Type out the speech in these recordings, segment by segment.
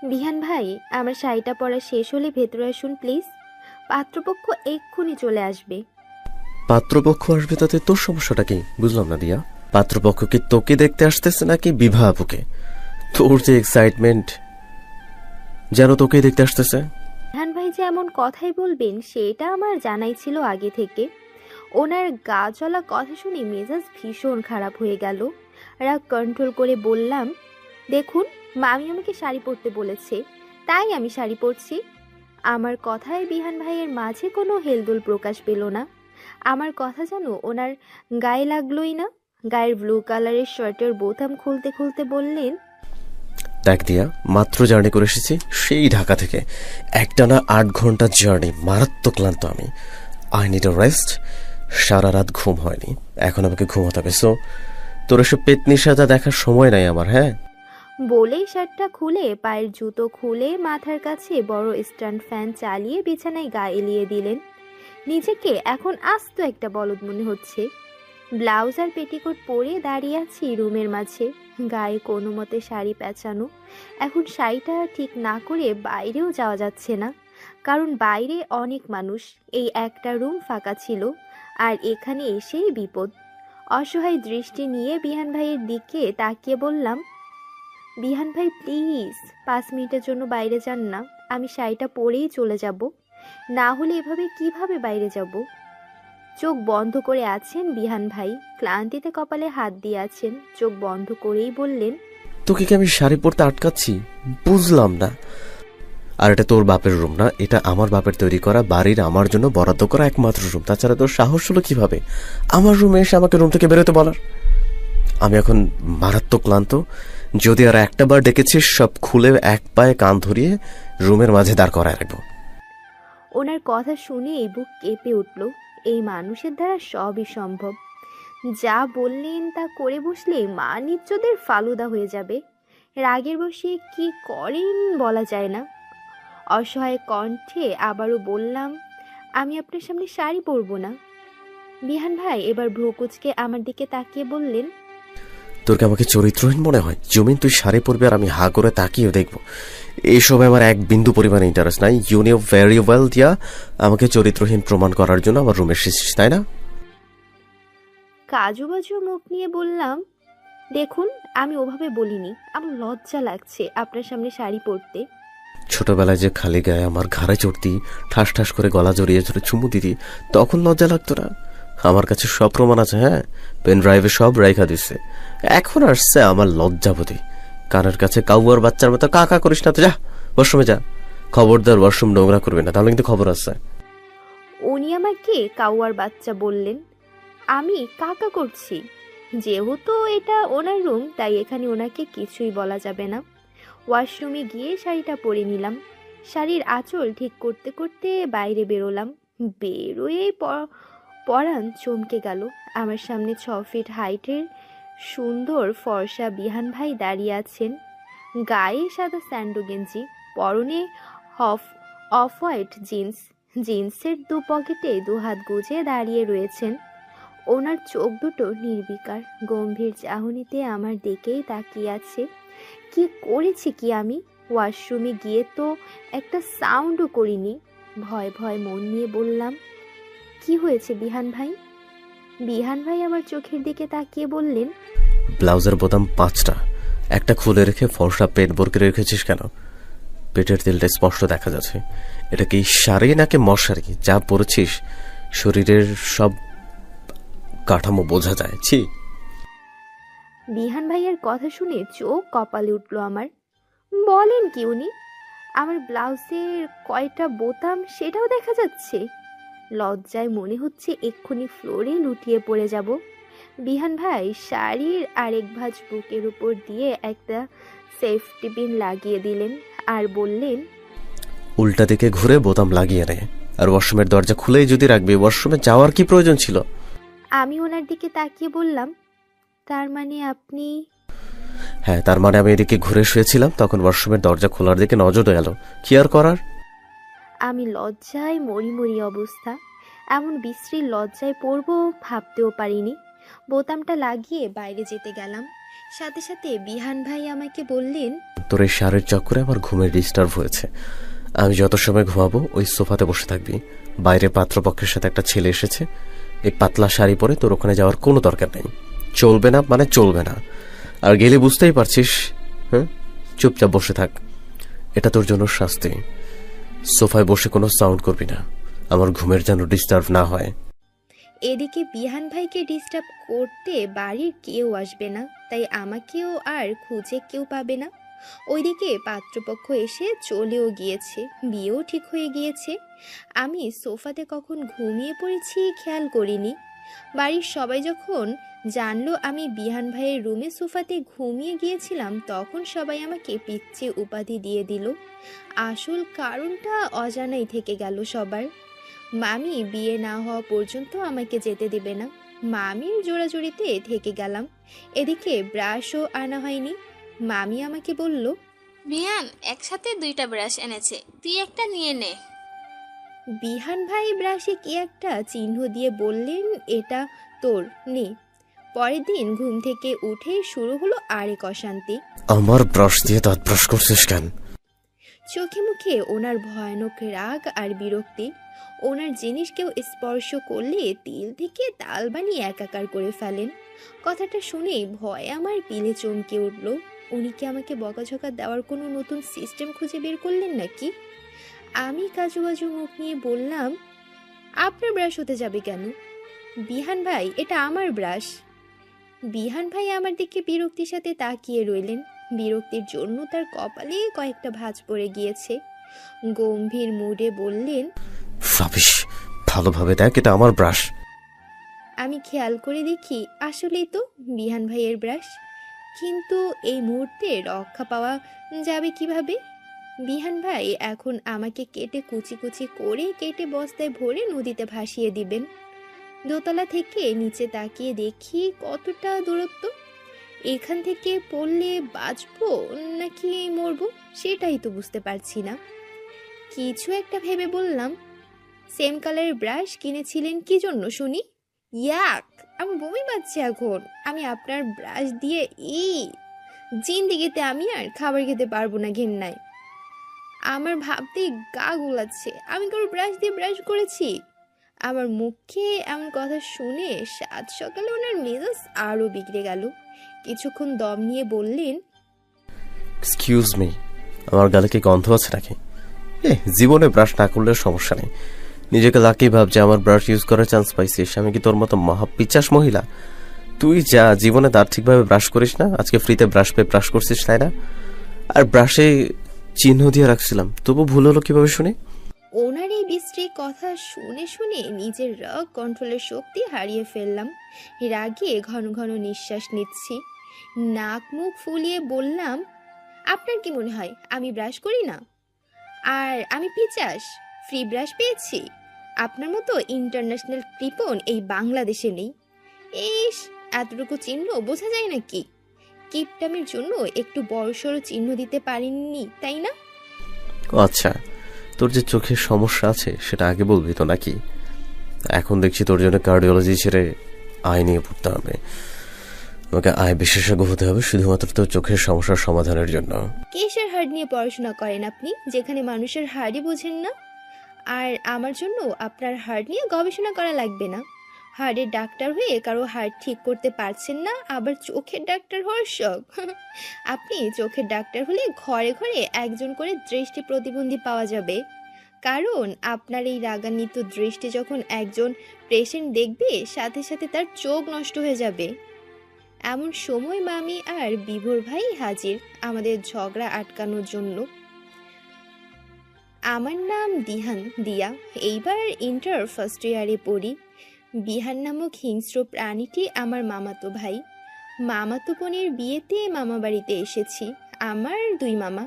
বিহান ভাই, আমার শাড়িটা পরা শেষ হলে ভেতরে আসুন প্লিজ। পাত্রপক্ষ এক্ষুনি চলে আসবে। পাত্রপক্ষ আসবে তাতে তোর সমস্যাটা কি? বুঝলাম না দিয়া। পাত্রপক্ষ কি তোকে দেখতে আসতেছে নাকি বিভা আপুকে? তোর যে এক্সাইটমেন্ট, যেন তোকেই দেখতে আসতেছে। বিহান ভাই যে এমন কথাই বলবেন সেটা আমার জানাই ছিল আগে থেকে। ওনার গা চলা কথা শুনে মেজাজ ভীষণ খারাপ হয়ে গেল। রাগ কন্ট্রোল করে বললাম, দেখুন, মামি আমাকে শাড়ি পরতে বলেছে, তাই আমি শাড়ি পরছি। আমার কথায় বিহান ভাইয়ের মাঝে কোনো হেলদোল প্রকাশ পেল না। আমার কথা যেন ওনার গায়ে লাগলোই না। গায়ের ব্লু কালারের শার্টের বোতাম খুলতে খুলতে বললেন, দেখ দিয়া, মাত্র জার্নি করে এসেছি সেই ঢাকা থেকে। একটানা 8 ঘন্টা জার্নি, মারাত্মক ক্লান্ত আমি। I need a rest. সারা রাত ঘুম হয়নি, এখন আমাকে ঘুমাতে হবে। সো তোর এসব পেতনি সাজা দেখার সময় নাই আমার। হ্যাঁ, বলেই শার্টটা খুলে পায়ের জুতো খুলে মাথার কাছে বড় স্ট্যান্ড ফ্যান চালিয়ে বিছানায় গা এলিয়ে দিলেন। নিজেকে এখন আস্ত একটা বলদ মনে হচ্ছে। ব্লাউজ আর পেটিকোট পরে দাঁড়িয়ে আছি রুমের মাঝে, গায়ে কোনো মতে শাড়ি পেঁচানো। এখন শাড়িটা ঠিক না করে বাইরেও যাওয়া যাচ্ছে না, কারণ বাইরে অনেক মানুষ। এই একটা রুম ফাঁকা ছিল, আর এখানে এসেই বিপদ। অসহায় দৃষ্টি নিয়ে বিহান ভাইয়ের দিকে তাকিয়ে বললাম, বিহান ভাই প্লিজ 5 মিনিটের জন্য বাইরে যান না, আমি শাড়িটা পরেই চলে যাব। না হলে এভাবে কিভাবে বাইরে যাব? চোখ বন্ধ করে আছেন বিহান ভাই, ক্লান্তিতে কপালে হাত দিয়ে আছেন। চোখ বন্ধ করেই বললেন, তোকে কি আমি শাড়ি পরতে আটকাচ্ছি? বুঝলাম না। আর এটা তোর বাপের রুম না, এটা আমার বাপের তৈরি করা বাড়ির আমার জন্য বরাদ্দ করা একমাত্র রুম। তাছাড়া তোর সাহস হলো কিভাবে আমার রুমে এসে আমাকে রুম থেকে বেরোতে বলার? আমি এখন মারাত্মক ক্লান্ত। যদি আর একটা বার ডেকেছিস, সব খুলে এক পায়ে কান ধরিয়ে রুমের মাঝে দাঁড় করায় রাখবো। ওনার কথা শুনে এই বুক কেঁপে উঠল। এই মানুষের দ্বারা সবই সম্ভব। যা বললেন তা করে বসলে মান ইজ্জতের ফালুদা হয়ে যাবে। রাগের বসে কি করেন বলা যায় না। অসহায় কণ্ঠে আবারও বললাম, আমি আপনার সামনে শাড়ি পরবো না। বিহান ভাই এবার ভ্রু কুঁচকে আমার দিকে তাকিয়ে বললেন, তোর কি আমাকে চরিত্রহীন মনে হয়? জমিন তুই শাড়ি পরবি আর আমি হা করে তাকিয়ে দেখবো? এইসবে আমার এক বিন্দু পরিমাণে ইন্টারেস্ট নাই। ইউ নিউ ভেরি ওয়েল দিয়া, আমাকে চরিত্রহীন প্রমাণ করার জন্য আমার রুমে এসেছিস, তাই না? কাজু বাজু মুখ নিয়ে বললাম, দেখুন, আমি ওভাবে বলিনি। আমার লজ্জা লাগছে আপনার সামনে শাড়ি পরতে। ছোটবেলায় যে খালি গায়ে আমার ঘাড়ে চড়তি, ঠাস ঠাস করে গলা জড়িয়ে ধরে চুমু দিতি, তখন লজ্জা লাগতো না? আমার কাছে সব প্রমাণ আছে। হ্যাঁ, পেন ড্রাইভে সব রাইখা দিচ্ছে। এখন আসছে আমার লজ্জাবতী। কানের কাছে কাউয়ার বাচ্চার মতো কাকা করিস না তো, যা ওয়াশরুমে যা। খবরদার ওয়াশরুম নোংরা করবি না, তাহলে কিন্তু খবর আছে। উনি আমাকে কাউয়ার বাচ্চা বললেন? আমি কাকা করছি? যেহেতু এটা ওনার রুম, তাই এখানে ওনাকে কিছুই বলা যাবে না। ওয়াশরুমে গিয়ে শাড়িটা পরে নিলাম। শাড়ির আঁচল ঠিক করতে করতে বাইরে বেরোলাম। বেরোয়েই পরাণ চমকে গেল। আমার সামনে 6 ফিট হাইটের সুন্দর ফর্সা বিহান ভাই দাঁড়িয়ে আছেন। গায়ে সাদা স্যান্ডো গেঞ্জি, পরনে অফ অফ হোয়াইট জিন্স। জিন্সের 2 পকেটে 2 হাত গুজে দাঁড়িয়ে রয়েছেন। ওনার চোখ দুটো নির্বিকার গম্ভীর চাহনিতে আমার দিকেই তাকিয়ে আছে। কি করেছি কি আমি? ওয়াশরুমে গিয়ে তো একটা সাউন্ডও করিনি। ভয় ভয় মন নিয়ে বললাম, কি হয়েছে বিহান ভাই? বিহান ভাই আমার চোখের দিকে তাকিয়ে বললেন, ব্লাউজের বোতাম 5টা, একটা খুলে রেখে ফর্সা পেট বরকে রেখেছিস কেন? পেটের তেলটা স্পষ্ট দেখা যাচ্ছে। এটা কি শাড়ি নাকি মশারি যা পরেছিস? শরীরের সব কাঠামো বোঝা যায়। ছি! বিহান ভাইয়ের কথা শুনে চোখ কপালে উঠল আমার। বলেন কি উনি? আমার ব্লাউজের কয়টা বোতাম সেটাও দেখা যাচ্ছে? লজ্জায় মনে হচ্ছে এক্ষুনি ফ্লোরে লুটিয়ে পড়ে যাব। বিহান ভাই শাড়ির আরেক ভাঁজ বুকের উপর দিয়ে একটা সেফটি পিন লাগিয়ে দিলেন আর বললেন, উল্টা দিকে ঘুরে বোতাম লাগিয়ে নে। আর ওয়াশরুমের দরজা খুলেই যদি রাখবি, ওয়াশরুমে যাওয়ার কি প্রয়োজন ছিল? আমি ওনার দিকে তাকিয়ে বললাম, তার মানে আপনি? হ্যাঁ, তার মানে আমি এদিকে ঘুরে শুয়েছিলাম, তখন ওয়াশরুমের দরজা খোলার দিকে নজর গেল। কি আর করার? আমি লজ্জায় মরি মরি অবস্থা। এমন বিশ্রী লজ্জায় পড়বো ভাবতেও পারিনি। বোতামটা লাগিয়ে বাইরে যেতে গেলাম। সাথে সাথে বিহান ভাই আমাকে বললেন, তোর এই শাড়ির চক্করে আমার ঘুমের ডিস্টার্ব হয়েছে। আমি যত সময় ঘুমাবো ওই সোফাতে বসে থাকবি। বাইরে পাত্রপক্ষের সাথে একটা ছেলে এসেছে, এই পাতলা শাড়ি পরে তোর ওখানে যাওয়ার কোনো দরকার নেই। চলবে না মানে চলবে না। আর গেলে বুঝতেই পারছিস। হ্যাঁ, চুপচাপ বসে থাক, এটা তোর জন্য শাস্তি। সোফায় বসে কোনো সাউন্ড করবি না, আমার ঘুমের যেন ডিস্টার্ব না হয়। এদিকে বিহান ভাইকে ডিস্টার্ব করতে বাড়ির কেউ আসবে না, তাই আমাকেও আর খুঁজে কেউ পাবে না। ওইদিকে পাত্রপক্ষ এসে চলেও গিয়েছে, বিয়েও ঠিক হয়ে গিয়েছে। আমি সোফাতে কখন ঘুমিয়ে পড়েছি খেয়াল করিনি। বাড়ির সবাই যখন জানলো আমি বিহান ভাইয়ের রুমে সোফাতে ঘুমিয়ে গিয়েছিলাম, তখন সবাই আমাকে পিচ্চি উপাধি দিয়ে দিল। আসল কারণটা অজানাই থেকে গেল সবার। মামি বিয়ে না হওয়া পর্যন্ত আমাকে যেতে দেবে না, মামির জোড়াজুড়িতে থেকে গেলাম। এদিকে ব্রাশও আনা হয়নি। মামি আমাকে বলল, বিহান একসাথে 2টা ব্রাশ এনেছে, তুই একটা নিয়ে নে। বিহান ভাই ব্রাশে কি একটা চিহ্ন দিয়ে বললেন, এটা তোর, নে। পরের দিন ঘুম থেকে উঠে শুরু হলো আরেক অশান্তি। আমার ব্রাশ দিয়ে দাঁত ব্রাশ করছিস কেন? চোখে মুখে ওনার ভয়ানক রাগ আর বিরক্তি। ওনার জিনিস কেউ স্পর্শ করলে তিল থেকে তাল বানিয়ে একাকার করে ফেলেন। কথাটা শুনে ভয়ে আমার পিলে চমকে উঠল। উনি কি আমাকে বকাঝকা দেওয়ার কোনো নতুন সিস্টেম খুঁজে বের করলেন নাকি? আমি কাজু মুখ নিয়ে বললাম, আপনার ব্রাশ হতে যাবে কেন? বিহান ভাই, এটা আমার ব্রাশ। বিহান ভাই আমার দিকে বিরক্তির সাথে তাকিয়ে রইলেন। বিরক্তির জন্য তার কপালে কয়েকটা ভাঁজ পড়ে গিয়েছে। গম্ভীর মুডে বললেন, রাবিশ, ভালোভাবে দেখ, এটা আমার ব্রাশ। আমি খেয়াল করে দেখি আসলেই তো বিহান ভাইয়ের ব্রাশ। কিন্তু এই মুহূর্তে রক্ষা পাওয়া যাবে কিভাবে? বিহান ভাই এখন আমাকে কেটে কুচি কুচি করে কেটে বস্তায় ভরে নদীতে ভাসিয়ে দিবেন। দোতলা থেকে নিচে তাকিয়ে দেখি কতটা দূরত্ব। এখান থেকে পড়লে বাঁচবো নাকি মরবো সেটাই তো বুঝতে পারছি না। কিছু একটা ভেবে বললাম, সেম কালারের ব্রাশ কিনেছিলেন কি জন্য শুনি? ইয়াক, আমি বমি পাচ্ছি এখন। আমি আপনার ব্রাশ দিয়ে জিন্দিগিতে আমি আর খাবার খেতে পারবো না ঘেন্নায়। আমার ভাবতেই গা গুলাচ্ছে, আমি কারো ব্রাশ দিয়ে ব্রাশ করেছি? আমার মুখে এমন কথা শুনে সাত সকালে ওনার মেজাজ আরও বিগড়ে গেল। কিছুক্ষণ দম নিয়ে বললেন, এক্সকিউজ মি, আমার গালে কি গন্ধ আছে নাকি? জীবনে ব্রাশ না করলে সমস্যা নেই, নিজেকে লাকি ভাব যে আমার ব্রাশ ইউজ করার চান্স পাইছিস। আমি কি তোর মতো মহাপিচাস মহিলা? তুই যা, জীবনে তার ঠিকভাবে ব্রাশ করিস না, আজকে ফ্রিতে ব্রাশ পেয়ে ব্রাশ করছিস তাই না? আর ব্রাশে চিহ্ন দিয়ে রাখছিলাম, তবু ভুল হলো কিভাবে শুনি? ওনার এই বিশ্রী কথা শুনে শুনে নিজের রাগ কন্ট্রোলের শক্তি হারিয়ে ফেললাম। রাগে ঘন ঘন নিঃশ্বাস নিচ্ছি। নাক মুখ ফুলিয়ে বললাম, আপনার কি মনে হয় আমি ব্রাশ করি না? আর আমি পিচাস? ফ্রি ব্রাশ পেয়েছি। আপনার মতো ইন্টারন্যাশনাল কৃপণ এই বাংলাদেশে নেই। ইস, এতটুকু চিহ্ন বোঝা যায় নাকি? কিপটামের জন্য একটু বড়সড় চিহ্ন দিতে পারেননি, তাই না? আচ্ছা, তোর যে চোখের সমস্যা আছে সেটা আগে বলবি তো নাকি? এখন দেখছি তোর জন্য কার্ডিওলজি ছেড়ে আয় নিয়ে পড়তে হবে। আমাকে আয় বিশেষজ্ঞ হতে হবে শুধুমাত্র তোর চোখের সমস্যার সমাধানের জন্য। কিসের হাড় নিয়ে পড়াশোনা করেন আপনি, যেখানে মানুষের হাড়ই বোঝেন না? আর আমার জন্য আপনার হাড় নিয়ে গবেষণা করা লাগবে না। হাড়ের ডাক্তার হয়ে কারো হাড় ঠিক করতে পারছেন না, আবার চোখের ডাক্তার হওয়ার শখ? আপনি চোখের ডাক্তার হলে ঘরে ঘরে একজন করে দৃষ্টি প্রতিবন্ধী পাওয়া যাবে। কারণ আপনার এই রাগান্বিত দৃষ্টি যখন একজন পেশেন্ট দেখবে, সাথে সাথে তার চোখ নষ্ট হয়ে যাবে। এমন সময় মামি আর বিভোর ভাই হাজির আমাদের ঝগড়া আটকানোর জন্য। আমার নাম দিয়া। এইবার ইন্টার ফার্স্ট ইয়ারে পড়ি। বিহান নামক হিংস্র প্রাণীটি আমার মামাতো ভাই। মামাতো বোনের বিয়েতে মামা বাড়িতে এসেছি। আমার 2 মামা,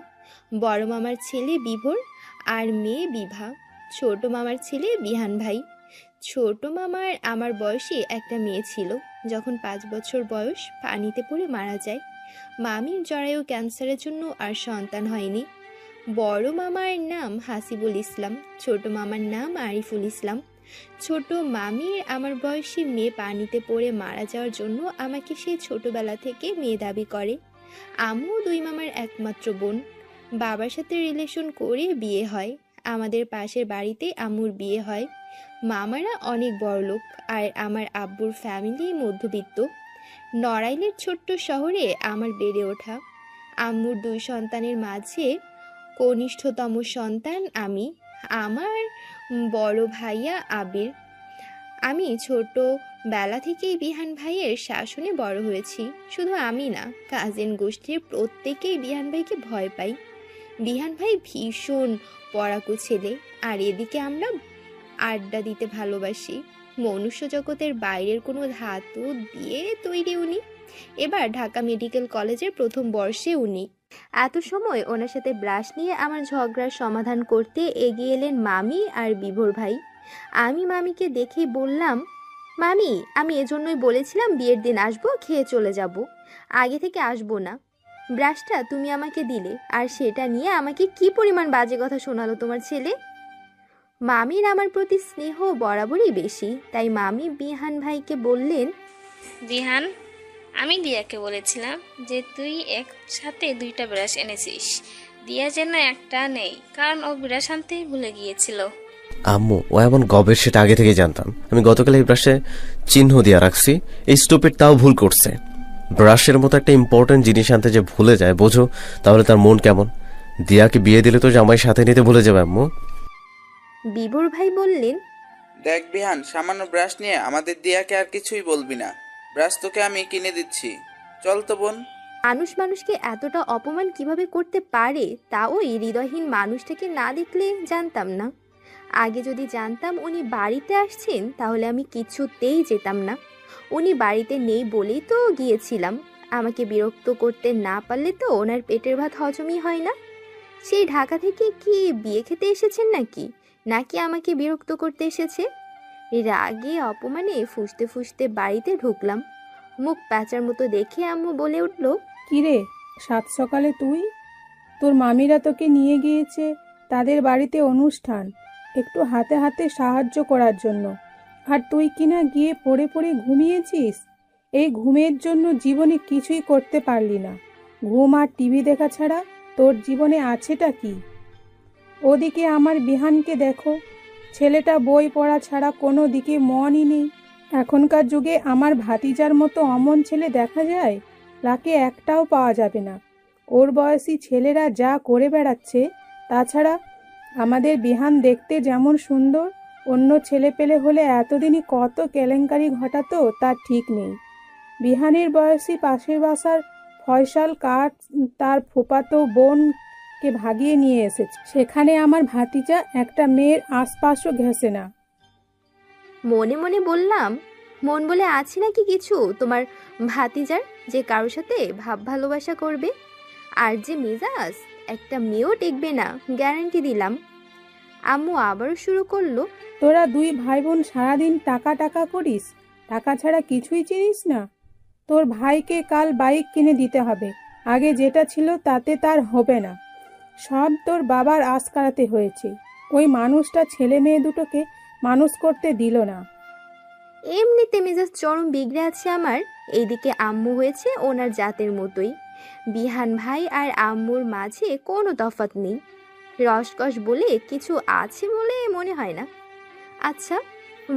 বড় মামার ছেলে বিভোর আর মেয়ে বিভা। ছোট মামার ছেলে বিহান ভাই। ছোট মামার আমার বয়সী একটা মেয়ে ছিল, যখন 5 বছর বয়স পানিতে পড়ে মারা যায়। মামির জরায়ু ক্যান্সারের জন্য আর সন্তান হয়নি। বড় মামার নাম হাসিবুল ইসলাম, ছোট মামার নাম আরিফুল ইসলাম। ছোট মামির আমার বয়সী মেয়ে পানিতে পড়ে মারা যাওয়ার জন্য আমাকে সেই ছোটবেলা থেকে মেয়ে দাবি করে। আম্মু দুই মামার একমাত্র বোন। বাবার সাথে রিলেশন করে বিয়ে হয়। আমাদের পাশের বাড়িতে আম্মুর বিয়ে হয়। মামারা অনেক বড়লোক আর আমার আব্বুর ফ্যামিলি মধ্যবিত্ত। নড়াইলের ছোট্ট শহরে আমার বেড়ে ওঠা। আম্মুর দুই সন্তানের মাঝে কনিষ্ঠতম সন্তান আমি। আমার বড় ভাইয়া আবির। আমি ছোটবেলা থেকেই বিহান ভাইয়ের শাসনে বড় হয়েছি। শুধু আমি না, কাজিন গোষ্ঠীর প্রত্যেকেই বিহান ভাইকে ভয় পাই। বিহান ভাই ভীষণ পড়াকু ছেলে, আর এদিকে আমরা আড্ডা দিতে ভালোবাসি। মনুষ্য জগতের বাইরের কোনো ধাতু দিয়ে তৈরি উনি। এবার ঢাকা মেডিকেল কলেজের প্রথম বর্ষে উনি। এত সময় ওনার সাথে ব্রাশ নিয়ে আমার ঝগড়ার সমাধান করতে এগিয়ে এলেন মামি আর বিভোর ভাই। আমি মামিকে দেখেই বললাম, মামি, আমি এজন্যই বলেছিলাম বিয়ের দিন আসবো, খেয়ে চলে যাব, আগে থেকে আসবো না। ব্রাশটা তুমি আমাকে দিলে, আর সেটা নিয়ে আমাকে কি পরিমাণ বাজে কথা শোনালো তোমার ছেলে। মামির আমার প্রতি স্নেহ বরাবরই বেশি, তাই মামি বিহান ভাইকে বললেন, বিহান, আমি দিয়াকে বলেছিলাম যে তুই একসাথে 2টা ব্রাশ এনেছিস। দিয়া যেন একটা নেই, কারণ ও ব্রাশ আনতেই ভুলে গিয়েছিল। আম্মু, ও এমন গবের সেটা আগে থেকে জানতাম। আমি গতকাল এই ব্রাশে চিহ্ন দিয়ে রাখছি। এই স্টুপিড তাও ভুল করছে। ব্রাশের মতো একটা ইম্পর্টেন্ট জিনিস আনতে যে ভুলে যায়, বোঝো তাহলে তার মন কেমন। দিয়াকে বিয়ে দিলে তো জামাই সাথে নিতে ভুলে যাবে আম্মু। বিভোর ভাই বললেন, দেখ বিহান, সামান্য ব্রাশ নিয়ে আমাদের দিয়াকে আর কিছুই বলবি না। ব্রাশ তোকে আমি কিনে দিচ্ছি, চল তো বোন। মানুষ মানুষকে এতটা অপমান কিভাবে করতে পারে, তাও এই হৃদয়হীন মানুষটাকে না দেখলে জানতাম না। আগে যদি জানতাম উনি বাড়িতে আসছেন, তাহলে আমি কিছুতেই যেতাম না। উনি বাড়িতে নেই বলেই তো গিয়েছিলাম। আমাকে বিরক্ত করতে না পারলে তো ওনার পেটের ভাত হজমই হয় না। সেই ঢাকা থেকে কি বিয়ে খেতে এসেছেন নাকি, নাকি আমাকে বিরক্ত করতে এসেছে? রাগে অপমানে ফুঁসতে ফুঁসতে বাড়িতে ঢুকলাম। মুখ প্যাঁচার মতো দেখে আম্মু বলে উঠল, কিরে, সাত সকালে তুই? তোর মামিরা তোকে নিয়ে গিয়েছে তাদের বাড়িতে অনুষ্ঠান, একটু হাতে হাতে সাহায্য করার জন্য, আর তুই কিনা গিয়ে পড়ে পড়ে ঘুমিয়েছিস। এই ঘুমের জন্য জীবনে কিছুই করতে পারলি না। ঘুম আর টিভি দেখা ছাড়া তোর জীবনে আছেটা কি? ওদিকে আমার বিহানকে দেখো, ছেলেটা বই পড়া ছাড়া কোনো দিকে মনই নেই। এখনকার যুগে আমার ভাতিজার মতো অমন ছেলে দেখা যায়? লাকে একটাও পাওয়া যাবে না। ওর বয়সী ছেলেরা যা করে বেড়াচ্ছে, তাছাড়া আমাদের বিহান দেখতে যেমন সুন্দর, অন্য ছেলে পেলে হলে এতদিনই কত কেলেঙ্কারি ঘটাতো তার ঠিক নেই। বিহানের বয়সী পাশের বাসার ফয়সাল কার তার ফুফাতো বোনকে ভাগিয়ে নিয়ে এসেছে। সেখানে আমার ভাতিজা একটা মেয়ের আশপাশও ঘেঁষে না। মনে মনে বললাম, মন বলে আছে নাকি কিছু তোমার ভাতিজার যে কারোর সাথে ভাব ভালোবাসা করবে? আর যে মেজাজ, একটা মেয়েও টেকবে না, গ্যারান্টি দিলাম। আম্মু আবারও শুরু করলো, তোরা দুই ভাই বোন সারাদিন টাকা টাকা করিস, টাকা ছাড়া কিছুই চিনিস না। তোর ভাইকে কাল বাইক কিনে দিতে হবে, আগে যেটা ছিল তাতে তার হবে না। সব তোর বাবার আশ কারাতে হয়েছে। ওই মানুষটা ছেলে মেয়ে দুটোকে মানুষ করতে দিল না। এমনিতে মেজাজ চরম বিগড়ে আছে আমার। এইদিকে আম্মু হয়েছে ওনার জাতের মতোই। বিহান ভাই আর আম্মুর মাঝে কোনো তফাৎ নেই। রসকস বলে কিছু আছে বলে মনে হয় না। আচ্ছা,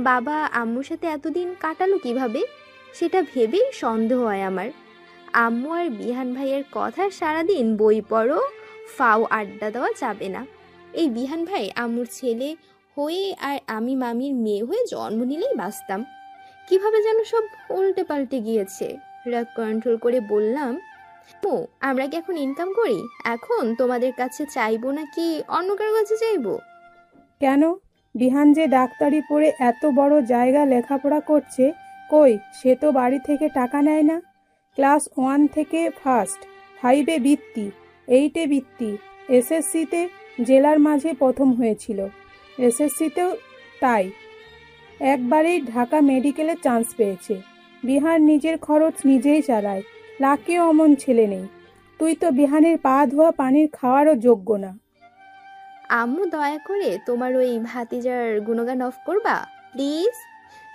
বাবা আম্মুর সাথে এতদিন কাটালো কিভাবে, সেটা ভেবেই সন্দেহ হয় আমার। আম্মু আর বিহান ভাইয়ের কথা সারাদিন বই পড়ো, ফাও আড্ডা দেওয়া যাবে না। এই বিহান ভাই আম্মুর ছেলে হয়ে আর আমি মামির মেয়ে হয়ে জন্ম নিলেই বাঁচতাম। কিভাবে যেন সব উল্টে পাল্টে গিয়েছে। রাগ কন্ট্রোল করে বললাম, ও আমরা কি এখন ইনকাম করি? এখন তোমাদের কাছে চাইবো নাকি অন্য কারো কাছে চাইবো? কেন? বিহান যে ডাক্তারি পড়ে এত বড় জায়গা লেখাপড়া করছে, কই সে তো বাড়ি থেকে টাকা নেয় না। ক্লাস 1 থেকে ফার্স্ট, 5-এ বৃত্তি, 8-এ বৃত্তি, এসএসসিতে জেলার মাঝে প্রথম হয়েছিল, এসএসসিতেও তাই। একবারেই ঢাকা মেডিকেলে চান্স পেয়েছে। বিহান নিজের খরচ নিজেই চালায়, লাকেও অমন ছেলে নেই। তুই তো বিহানের পা ধোয়া পানির খাওয়ারও যোগ্য না। আম্মু দয়া করে তোমার ওই ভাতিজার গুণগান অফ করবা। প্লিজ।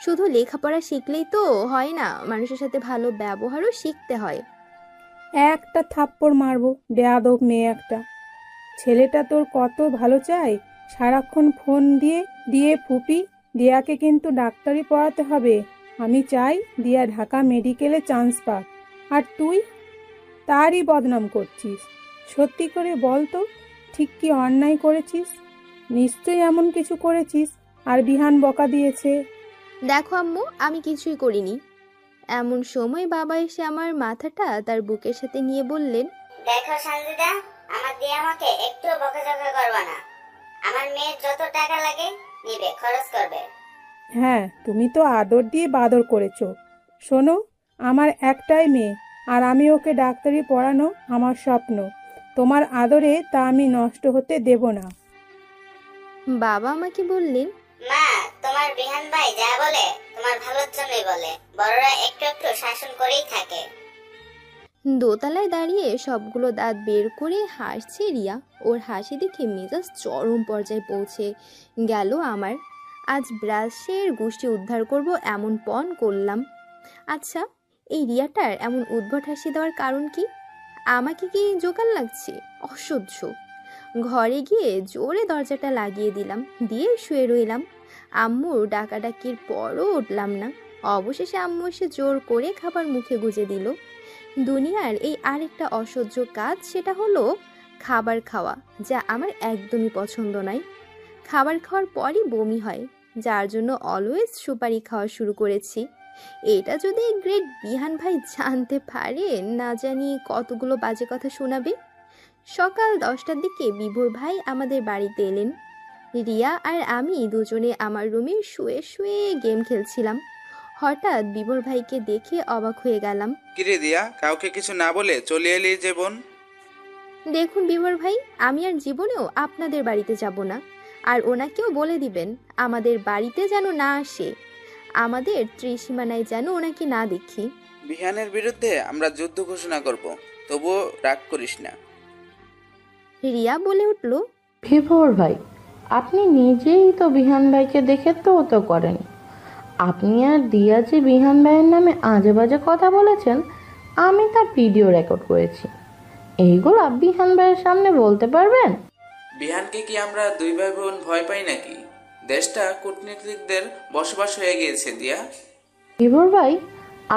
শুধু লেখাপড়া শিখলেই তো হয় না, মানুষের সাথে ভালো ব্যবহারও শিখতে হয়। একটা থাপ্পড় মারবো, বেয়াদব মেয়ে একটা। ছেলেটা তোর কত ভালো চায়, সারাক্ষণ ফোন দিয়ে দিয়ে ফুপি, দিয়াকে কিন্তু ডাক্তারি পড়াতে হবে। আমি চাই দিয়া ঢাকা মেডিকেলে চান্স পাক, আর তুই তারই বদনাম করছিস। সত্যি করে বল তো, ঠিক কি অন্যায় করেছিস? নিশ্চয়ই এমন কিছু করেছিস আর বিহান বকা দিয়েছে। দেখো আম্মু, আমি কিছুই করিনি। এমন সময় বাবা এসে আমার মাথাটা তার বুকের সাথে নিয়ে বললেন, দেখো সঞ্জিদা, আমার দিয়ে আমাকে একটু বকাঝকা করবা না। আমার মেয়ের যত টাকা লাগে নিবে, খরচ করবে। হ্যাঁ, তুমি তো আদর দিয়ে বাদর করেছো। শোনো, আমার একটাই মেয়ে, আর আমি ওকে ডাক্তারি পড়ানো আমার স্বপ্ন। তোমার আদরে তা আমি নষ্ট হতে দেব না। বাবা আমাকে বললেন, মা, তোমার বিহান ভাই যা বলে তোমার ভালোর জন্যই বলে। বড়রা একটু একটু শাসন করেই থাকে। দোতলায় দাঁড়িয়ে সবগুলো দাঁত বের করে হাসছে রিয়া। ওর হাসি দেখে মেজাজ চরম পর্যায়ে পৌঁছে গেল আমার। আজ ব্রাশের গোষ্ঠী উদ্ধার করব এমন পণ করলাম। আচ্ছা, এই রিয়াটার এমন উদ্ভট হাসি দেওয়ার কারণ কি? আমাকে কি জোকার লাগছে? অসহ্য। ঘরে গিয়ে জোরে দরজাটা লাগিয়ে দিলাম, দিয়ে শুয়ে রইলাম। আম্মুর ডাকাডাকির পরও উঠলাম না। অবশেষে আম্মু এসে জোর করে খাবার মুখে গুজে দিল। দুনিয়ার এই আরেকটা অসহ্য কাজ, সেটা হলো খাবার খাওয়া, যা আমার একদমই পছন্দ নয়। খাবার খাওয়ার পরই বমি হয়, যার জন্য অলওয়েজ সুপারি খাওয়া শুরু করেছি। এটা যদি গ্রেট বিহান ভাই জানতে পারে, না জানি কতগুলো বাজে কথা শোনাবে। সকাল 10টার দিকে বিভোর ভাই আমাদের বাড়িতে এলেন। রিয়া আর আমি দুজনে আমার রুমে শুয়ে শুয়ে গেম খেলছিলাম। হঠাৎ বিভোর ভাইকে দেখে অবাক হয়ে গেলাম। কিরে দিয়া, কাউকে কিছু না বলে চলে এলি যে বোন? দেখুন বিভোর ভাই, আমি আর জীবনেও আপনাদের বাড়িতে যাব না। আর ওনাকেও বলে দিবেন আমাদের বাড়িতে যেন না আসে। আমাদের ত্রিসীমানায় যেন ওনাকে না দেখি। বিহানের বিরুদ্ধে আমরা যুদ্ধ ঘোষণা করব, তবুও রাগ করিস না। রিয়া বলে উঠল, বিভোর ভাই, আপনি নিজেই তো বিহান ভাইকে দেখে তো করেন। আপনি আর দিয়া যে বিহান ভাইয়ের নামে আজে বাজে কথা বলেছেন, আমি তার ভিডিও রেকর্ড করেছি। এইগুলো বিহান ভাইয়ের সামনে বলতে পারবেন? বিহানকে কি আমরা দুই ভাই বোন ভয় পাই নাকি? দেশটা কূটনীতিকদের বসবাস হয়ে গিয়েছে দিয়া। বিভোর ভাই,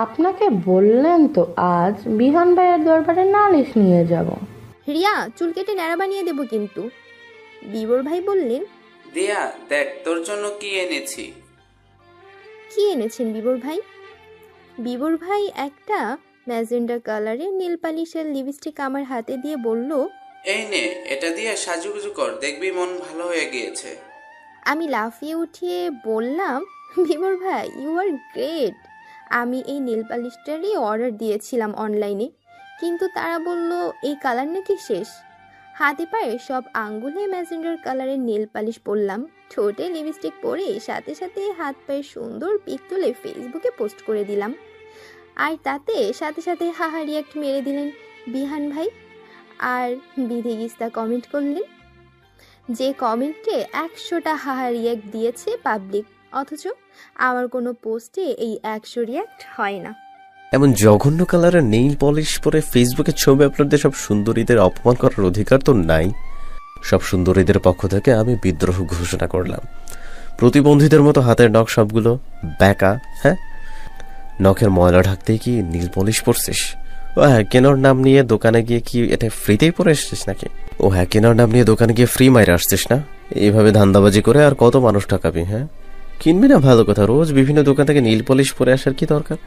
আপনাকে বললেন তো আজ বিহান ভাইয়ের দরবারে নালিশ নিয়ে যাব। রিয়া, চুল কেটে ন্যাড়া বানিয়ে দেব কিন্তু। বিভোর ভাই বললেন, দিয়া দেখ তোর জন্য কি এনেছি। কি এনেছেন বিভোর ভাই? বিভোর ভাই একটা ম্যাজেন্ডা কালারের নীল পালিশের লিপস্টিক আমার হাতে দিয়ে বলল, এই নে, এটা দিয়ে সাজুগুজু কর, দেখবি মন ভালো হয়ে গিয়েছে। আমি লাফিয়ে উঠিয়ে বললাম, বিভোর ভাই, ইউ আর গ্রেট। আমি এই নেল পালিশটারই অর্ডার দিয়েছিলাম অনলাইনে, কিন্তু তারা বলল এই কালার নাকি শেষ। হাতে পায়ে সব আঙ্গুলে ম্যাজেন্ডার কালারের নেল পালিশ পরলাম, ঠোঁটে লিপস্টিক পরে সাথে সাথে হাত পায়ে সুন্দর পিক তুলে ফেসবুকে পোস্ট করে দিলাম। আর তাতে সাথে সাথে হাহা রিয়াক্ট মেরে দিলেন বিহান ভাই, আর বিধিগিস্তা কমেন্ট করলেন। যে কমেন্টে 100টা হাহা রিয়াক্ট দিয়েছে পাবলিক, অথচ আমার কোনো পোস্টে এই 100 রিয়াক্ট হয় না। এমন জঘন্য কালারের নেইল পলিশ পরে ফেসবুকে ছবি আপলোড দিয়ে সব সুন্দরীদের অপমান করার অধিকার তো নাই। সব সুন্দরীদের পক্ষ থেকে আমি বিদ্রোহ ঘোষণা করলাম। প্রতিবন্ধীদের মতো হাতের নখ সবগুলো ব্যাকা। হ্যাঁ, নখের ময়লা ঢাকতেই কি নীল পলিশ পরছিস? ও হ্যাঁ, কেনার নাম নিয়ে দোকানে গিয়ে কি এটা ফ্রিতেই পরে এসছিস নাকি? ও হ্যাঁ, কেনার নাম নিয়ে দোকানে গিয়ে ফ্রি মাইরে আসছিস না? এইভাবে ধান্দাবাজি করে আর কত মানুষ ঠকাবি? হ্যাঁ, কিনবি না ভালো কথা, রোজ বিভিন্ন দোকান থেকে নীল পলিশ পরে আসার কি দরকার?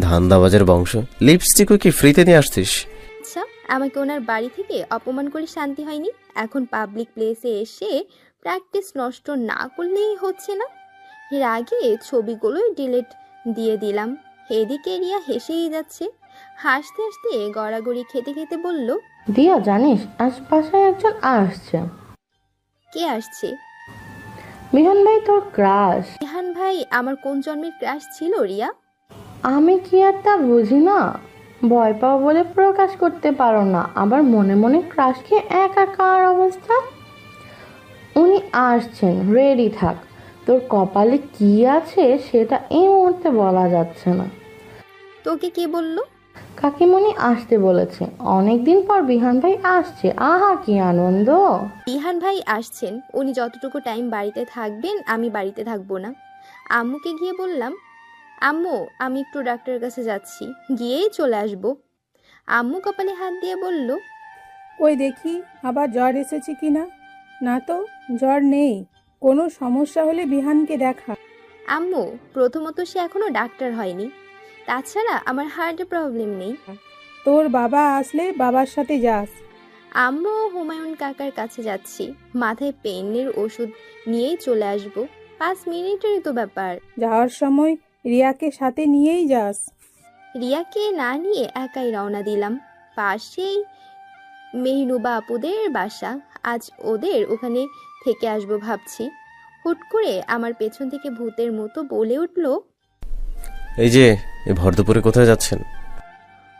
ধান্দাবাজের বংশ। লিপস্টিকও কি ফ্রিতে নিয়ে আসছিস? আচ্ছা, আমাকে ওনার বাড়ি থেকে অপমান করে শান্তি হয়নি, এখন পাবলিক প্লেসে এসে প্র্যাকটিস নষ্ট না করলেই হচ্ছে না। রাগে ছবিগুলোই ডিলিট দিয়ে দিলাম। এদিকে রিয়া হেসেই যাচ্ছে। হাসতে হাসতে গড়াগড়ি খেতে খেতে বলল, দিয়া জানিস, আশপাশে একজন আসছে। কে আসছে? বিহান ভাই তোর ক্রাশ। বিহান ভাই আমার কোন জন্মের ক্রাশ ছিল রিয়া? আমি কি আর তা বুঝি না? ভয় পাও বলে প্রকাশ করতে পারো না, আবার মনে মনে ক্রাশকে একাকার অবস্থা। উনি আসছেন, রেডি থাক। তোর কপালে কি আছে সেটা এই মুহূর্তে বলা যাচ্ছে না। তোকে কে বলল? কাকিমণি আসতে বলেছে, অনেকদিন পর বিহান ভাই আসছে, আহা কি আনন্দ। বিহান ভাই আসছেন, উনি যতটুকু টাইম বাড়িতে থাকবেন আমি বাড়িতে থাকবো না। আম্মুকে গিয়ে বললাম, আম্মু আমি একটু ডাক্তারের কাছে যাচ্ছি, গিয়েই চলে আসবো। আম্মু কপালে হাত দিয়ে বলল, ওই দেখি আবার জ্বর এসেছে কি না। না তো, জ্বর নেই। কোনো সমস্যা হলে বিহানকে দেখা। আম্মু প্রথমত সে এখনো ডাক্তার হয়নি, তাছাড়া আমার হার্টে প্রবলেম নেই। তোর বাবা আসলে বাবার সাথে যাস। আম্মু হুমায়ুন কাকার কাছে যাচ্ছি, মাথায় পেইনের ওষুধ নিয়েই চলে আসবো, 5 মিনিটেরই তো ব্যাপার। যাওয়ার সময় রিয়াকে সাথে নিয়েই যাস। রিয়াকে না নিয়ে একাই রওনা দিলাম। পাশেই মেহনুবা আপুদের বাসা, আজ ওদের ওখানে থেকে আসবো ভাবছি। হুট করে আমার পেছন থেকে ভূতের মতো বলে উঠল, এই যে এই ভর দুপুরে কোথায় যাচ্ছেন?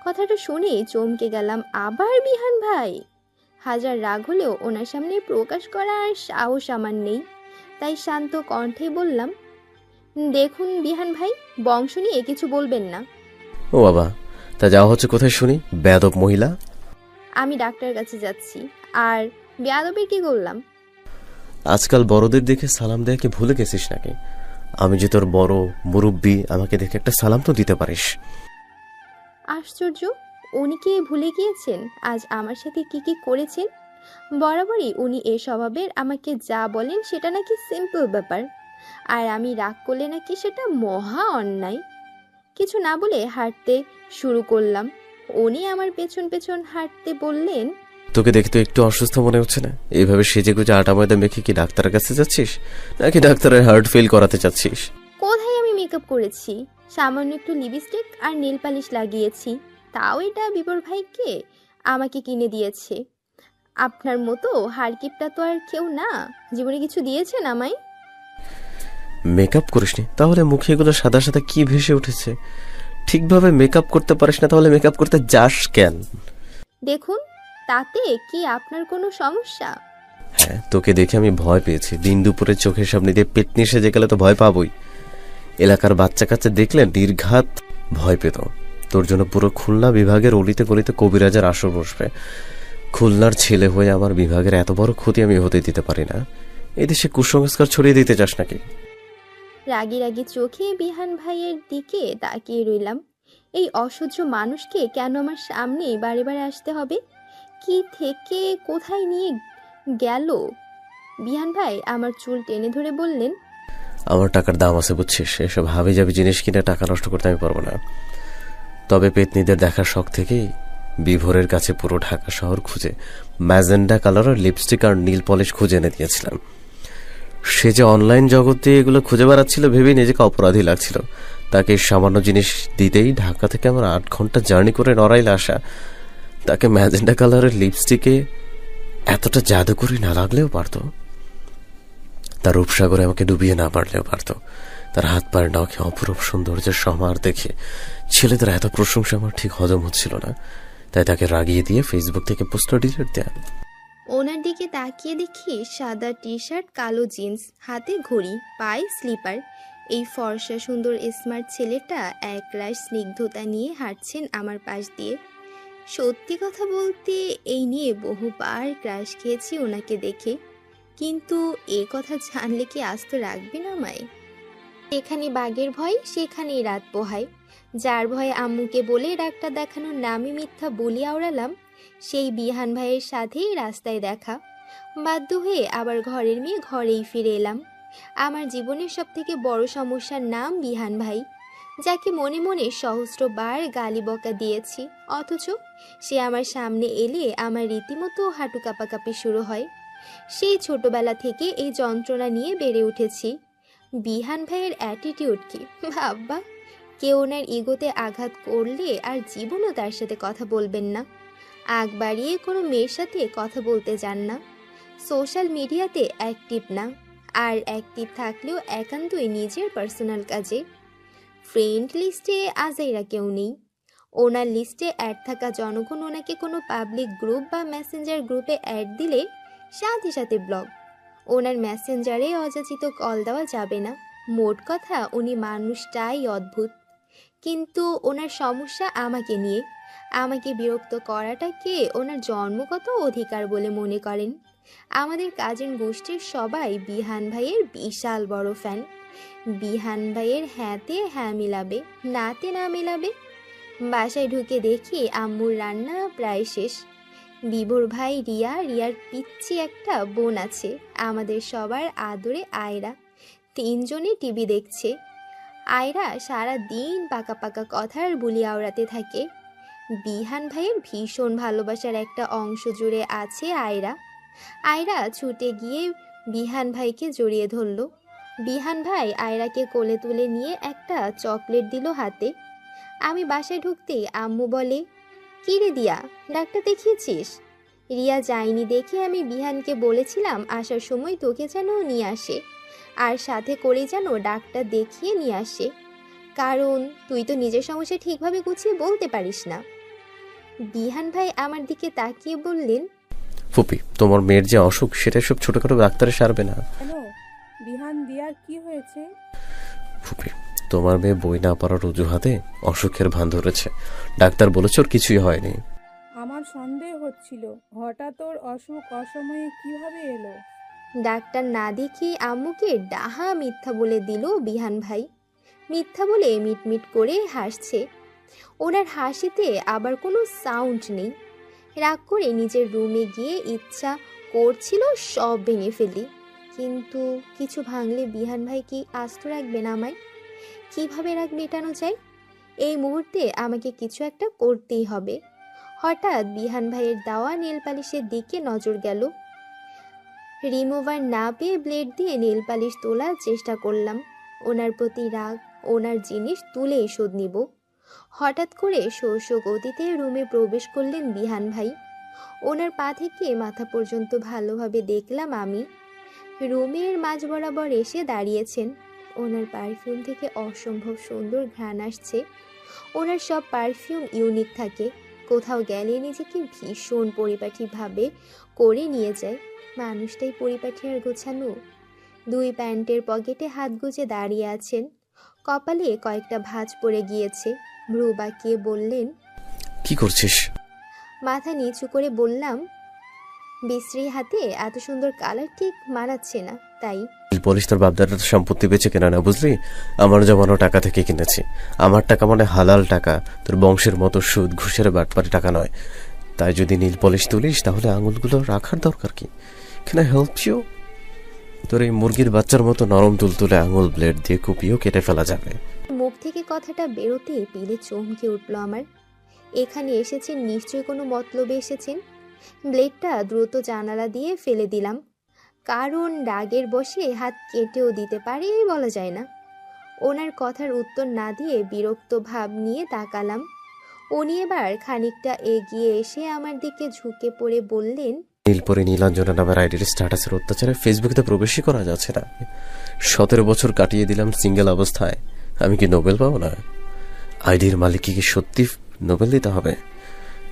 কথাটা শুনে চমকে গেলাম। আবার বিহান ভাই! হাজার রাগ হলেও ওনার সামনে প্রকাশ করার সাহস আমার নেই, তাই শান্ত কণ্ঠে বললাম, দেখুন বিহান ভাই, বংশ নিয়ে কিছু বলবেন না। ও বাবা, তা যাওয়া হচ্ছে কোথায় শুনি, বেয়াদব মহিলা? আমি ডাক্তারের কাছে যাচ্ছি। আর বেয়াদবের কি করলাম? আজকাল বড়দের দেখে সালাম দেয়া কি ভুলে গেছিস নাকি? আমি যে তোর বড় মুরব্বী, আমাকে দেখে একটা সালাম তো দিতে পারিস। আশ্চর্য, উনি কি ভুলে গিয়েছেন আজ আমার সাথে কি কি করেছেন? বরাবরই উনি এ স্বভাবের, আমাকে যা বলেন সেটা নাকি সিম্পল ব্যাপার, আর আমি রাগ করলে নাকি সেটা মহা অন্যায়। কিছু না বলে হাঁটতে শুরু করলাম। উনি আমার পেছন পেছন হাঁটতে বললেন, তোকে দেখে তো একটু অসুস্থ মনে হচ্ছে না? এইভাবে সেজে গুজে আটা ময়দা মেখে কি ডাক্তারের কাছে যাচ্ছিস, নাকি ডাক্তারের হার্ট ফেল করাতে চাচ্ছিস? কোথায় আমি মেকআপ করেছি? সামান্য একটু লিপস্টিক আর নেল পালিশ লাগিয়েছি, তাও এটা বিবর ভাইকে আমাকে কিনে দিয়েছে। আপনার মতো হারকিপটা তো আর কেউ না, জীবনে কিছু দিয়েছেন আমায়? মেকআপ করিসনি তাহলে মুখে এগুলো সাদা সাদা কি ভেসে উঠেছে? ঠিকভাবে মেকআপ করতে পারিস না তাহলে মেকআপ করতে যাস কেন? দেখুন, তাতে কি আপনার কোনো সমস্যা? হ্যাঁ, তোকে দেখে আমি ভয় পেয়েছি। দিন দুপুরে চোখের সামনে দিয়ে পেতনি সেজে গেলে তো ভয় পাবই। এলাকার বাচ্চা কাচ্চা দেখলে নির্ঘাত ভয় পেত। তোর জন্য পুরো খুলনা বিভাগের অলিতে গলিতে কবিরাজের আসর বসবে। খুলনার ছেলে হয়ে আমার বিভাগের এত বড় ক্ষতি আমি হতে দিতে পারি না। এদেশে কুসংস্কার ছড়িয়ে দিতে চাস নাকি? রাগি রাগি চোখে বিহান ভাইয়ের দিকে তাকিয়ে রইলাম। এই অসহ্য মানুষকে কেন আমার সামনে বারে বারে আসতে হবে? কি থেকে কোথায় নিয়ে গেল? বিহান ভাই আমার চুল টেনে ধরে বললেন, আমার টাকার দাম আছে বুঝছিস, এসব হাবি যাবি জিনিস কিনে টাকা নষ্ট করতে আমি পারবো না। তবে পেতনিদের দেখার শখ থেকেই বিভোরের কাছে পুরো ঢাকা শহর খুঁজে ম্যাজেন্ডা কালারের লিপস্টিক আর নীল পলিশ খুঁজে এনে দিয়েছিলাম। সে যে অনলাইন জগতে এগুলো খুঁজে বেড়াচ্ছিল ভেবে নিজেকে অপরাধী লাগছিল। তাকে সামান্য জিনিস দিতেই ঢাকা থেকে আমার 8 ঘন্টা জার্নি করে নড়াইলে আসা, তাকে ম্যাজেন্ডা কালারের লিপস্টিকে এতটা জাদু করে না লাগলেও পারতো। তার রূপসাগরে আমাকে ডুবিয়ে না পারলেও পারতো। তার হাত পায়ের নখে অপরূপ সৌন্দর্যের সমার দেখে ছেলেদের এত প্রশংসা আমার ঠিক হজম হচ্ছিল না, তাই তাকে রাগিয়ে দিয়ে ফেসবুক থেকে পোস্টার ডিলিট দেয়া। ওনার দিকে তাকিয়ে দেখি সাদা টি শার্ট, কালো জিন্স, হাতে ঘড়ি, পায়ে স্লিপার। এই ফর্সা সুন্দর স্মার্ট ছেলেটা একরাশ স্নিগ্ধতা নিয়ে হাঁটছেন আমার পাশ দিয়ে। সত্যি কথা বলতে এই নিয়ে বহুবার ক্রাশ খেয়েছি ওনাকে দেখে, কিন্তু এ কথা জানলে কি আস্ত রাখবেন আমায়? এখানে বাঘের ভয়, সেখানেই রাত পোহায়। যার ভয়ে আম্মুকে বলে ডাক্তার দেখানোর নামে মিথ্যা বলি আওড়ালাম, সেই বিহান ভাইয়ের সাথেই রাস্তায় দেখা। বাধ্য হয়ে আবার ঘরের মেয়ে ঘরেই ফিরে এলাম। আমার জীবনের সবথেকে বড় সমস্যার নাম বিহান ভাই, যাকে মনে মনে সহস্রবার গালি বকা দিয়েছি, অথচ সে আমার সামনে এলে আমার রীতিমতো হাঁটু কাঁপাকাঁপি শুরু হয়। সেই ছোটবেলা থেকে এই যন্ত্রণা নিয়ে বেড়ে উঠেছি। বিহান ভাইয়ের অ্যাটিটিউড কি ভাববা! কেউ ওনার ইগোতে আঘাত করলে আর জীবনও তার সাথে কথা বলবেন না। আগ বাড়িয়ে কোনো মেয়ের সাথে কথা বলতে যান না। সোশ্যাল মিডিয়াতে অ্যাক্টিভ না, আর অ্যাক্টিভ থাকলেও একান্তই নিজের পার্সোনাল কাজে। ফ্রেন্ড লিস্টে আজাইরা কেউ নেই। ওনার লিস্টে অ্যাড থাকা জনগণ ওনাকে কোনো পাবলিক গ্রুপ বা মেসেঞ্জার গ্রুপে অ্যাড দিলে সাথে সাথে ব্লক। ওনার মেসেঞ্জারে অযাচিত কল দেওয়া যাবে না। মোট কথা উনি মানুষটাই অদ্ভুত। কিন্তু ওনার সমস্যা আমাকে নিয়ে। আমাকে বিরক্ত করাটাকে ওনার জন্মগত অধিকার বলে মনে করেন। আমাদের কাজিন গোষ্ঠীর সবাই বিহান ভাইয়ের বিশাল বড় ফ্যান। বিহান ভাইয়ের হ্যাঁতে হ্যাঁ মিলাবে, নাতে না মিলাবে। বাসায় ঢুকে দেখি আম্মুর রান্না প্রায় শেষ। বিভোর ভাই রিয়া, রিয়ার পিচ্চি একটা বোন আছে, আমাদের সবার আদরে আয়রা। তিনজনে টিভি দেখছে। আয়রা সারা দিন পাকা পাকা কথার বুলি আওড়াতে থাকে। বিহান ভাইয়ের ভীষণ ভালোবাসার একটা অংশ জুড়ে আছে আয়রা। আয়রা ছুটে গিয়ে বিহান ভাইকে জড়িয়ে ধরল। বিহান ভাই আয়রাকে কোলে তুলে নিয়ে একটা চকলেট দিল হাতে। আমি বাসায় ঢুকতেই আম্মু বলে, "কি রে দিয়া, ডাক্তার দেখিয়েছিস?" রিয়া যায়নি দেখে আমি বিহানকে বলেছিলাম আসার সময় তোকে যেন নিয়ে আসে, আর সাথে করে যেন ডাক্তার দেখিয়ে নিয়ে আসে, কারণ তুই তো নিজের সমস্যা ঠিকভাবে গুছিয়ে বলতে পারিস না। বিহান ভাই আমার দিকে তাকিয়ে বললেন, ফুপি, তোমার মেয়ের যে অসুখ সেটা সব ছোটখাটো ডাক্তারে সারবে না। কেন, বিহান দিয়ার কি হয়েছে? ফুপি, তোমার মেয়ে বই না পড়ার অজুহাতে অসুখের ভান ধরেছে। ডাক্তার বলেছে ওর কিছুই হয়নি। আমার সন্দেহ হচ্ছিল, হঠাৎ ওর অসুখ অসময়ে কিভাবে এলো। ডাক্তার না দেখিয়ে আম্মুকে ডাহা মিথ্যা বলে দিল বিহান ভাই। মিথ্যা বলে মিটমিট করে হাসছে। ওনার হাসিতে আবার কোনো সাউন্ড নেই। রাগ করে নিজের রুমে গিয়ে ইচ্ছা করছিল সব ভেঙে ফেলি, কিন্তু কিছু ভাঙলে বিহান ভাই কি আস্ত রাখবেন আমায়? কিভাবে রাগ মেটানো যায়? এই মুহূর্তে আমাকে কিছু একটা করতেই হবে। হঠাৎ বিহান ভাইয়ের দেওয়া নেল পালিশের দিকে নজর গেল। রিমুভার না পেয়ে ব্লেড দিয়ে নেল পালিশ তোলার চেষ্টা করলাম। ওনার প্রতি রাগ, ওনার জিনিস তুলে শোধ নিব। হঠাৎ করে শোষ গতিতে রুমে প্রবেশ করলেন বিহান ভাই। ওনার পা থেকে মাথা পর্যন্ত ভালোভাবে দেখলাম আমি। রুমের মাঝ বরাবর এসে দাঁড়িয়েছেন। ওনার পারফিউম থেকে অসম্ভব সুন্দর ঘ্রাণ আসছে। ওনার সব পারফিউম ইউনিক থাকে। কোথাও গেলে নিজেকে ভীষণ পরিপাটিভাবে করে নিয়ে যায়। মানুষটাই পরিপাটি আর গোছানো। দুই প্যান্টের পকেটে হাত গুজে দাঁড়িয়ে আছেন। কপালে কয়েকটা ভাঁজ পড়ে গিয়েছে। ভ্রু বাঁকিয়ে বললেন, কি করছিস? মাথা নিচু করে বললাম, বিশ্রী হাতে এত সুন্দর কালার ঠিক মানাচ্ছে না, তাই। পুলিশ তোর বাপদাদার সম্পত্তি বেচে কেনা না, বুঝলি? আমার জমানো টাকা থেকে কিনেছি। আমার টাকা মানে হালাল টাকা, তোর বংশের মতো সুদ ঘুষের বাটপারি টাকা নয়। তাই যদি নীল পলিশ তুলিস তাহলে আঙুলগুলো রাখার দরকার কি? Can I help you? তোর এই মুরগির বাচ্চার মতো নরম তুলতুলে আঙুল ব্লেড দিয়ে কুপিয়েও কেটে ফেলা যাবে। মুখ থেকে কথাটা বেরোতে পিলে চমকে উঠল আমার। এখানে এসেছেন নিশ্চয়ই কোনো মতলবে এসেছেন। ব্লেডটা দ্রুত জানালা দিয়ে ফেলে দিলাম, কারণ রাগের বশে হাত কেটেও দিতে পারে, বলা যায় না। ওনার কথার উত্তর না দিয়ে বিরক্ত ভাব নিয়ে তাকালাম। উনি এবার খানিকটা এগিয়ে এসে আমার দিকে ঝুঁকে পড়ে বললেন, নীলপরি নীলাঞ্জনা নামের আইডির স্ট্যাটাসের অত্যাচারে ফেসবুকে প্রবেশই করা যাচ্ছে না। 17 বছর কাটিয়ে দিলাম সিঙ্গেল অবস্থায়। আমি কি নোবেল পাবো না? আইডির মালিককে কি সত্যি নোবেল দিতে হবে?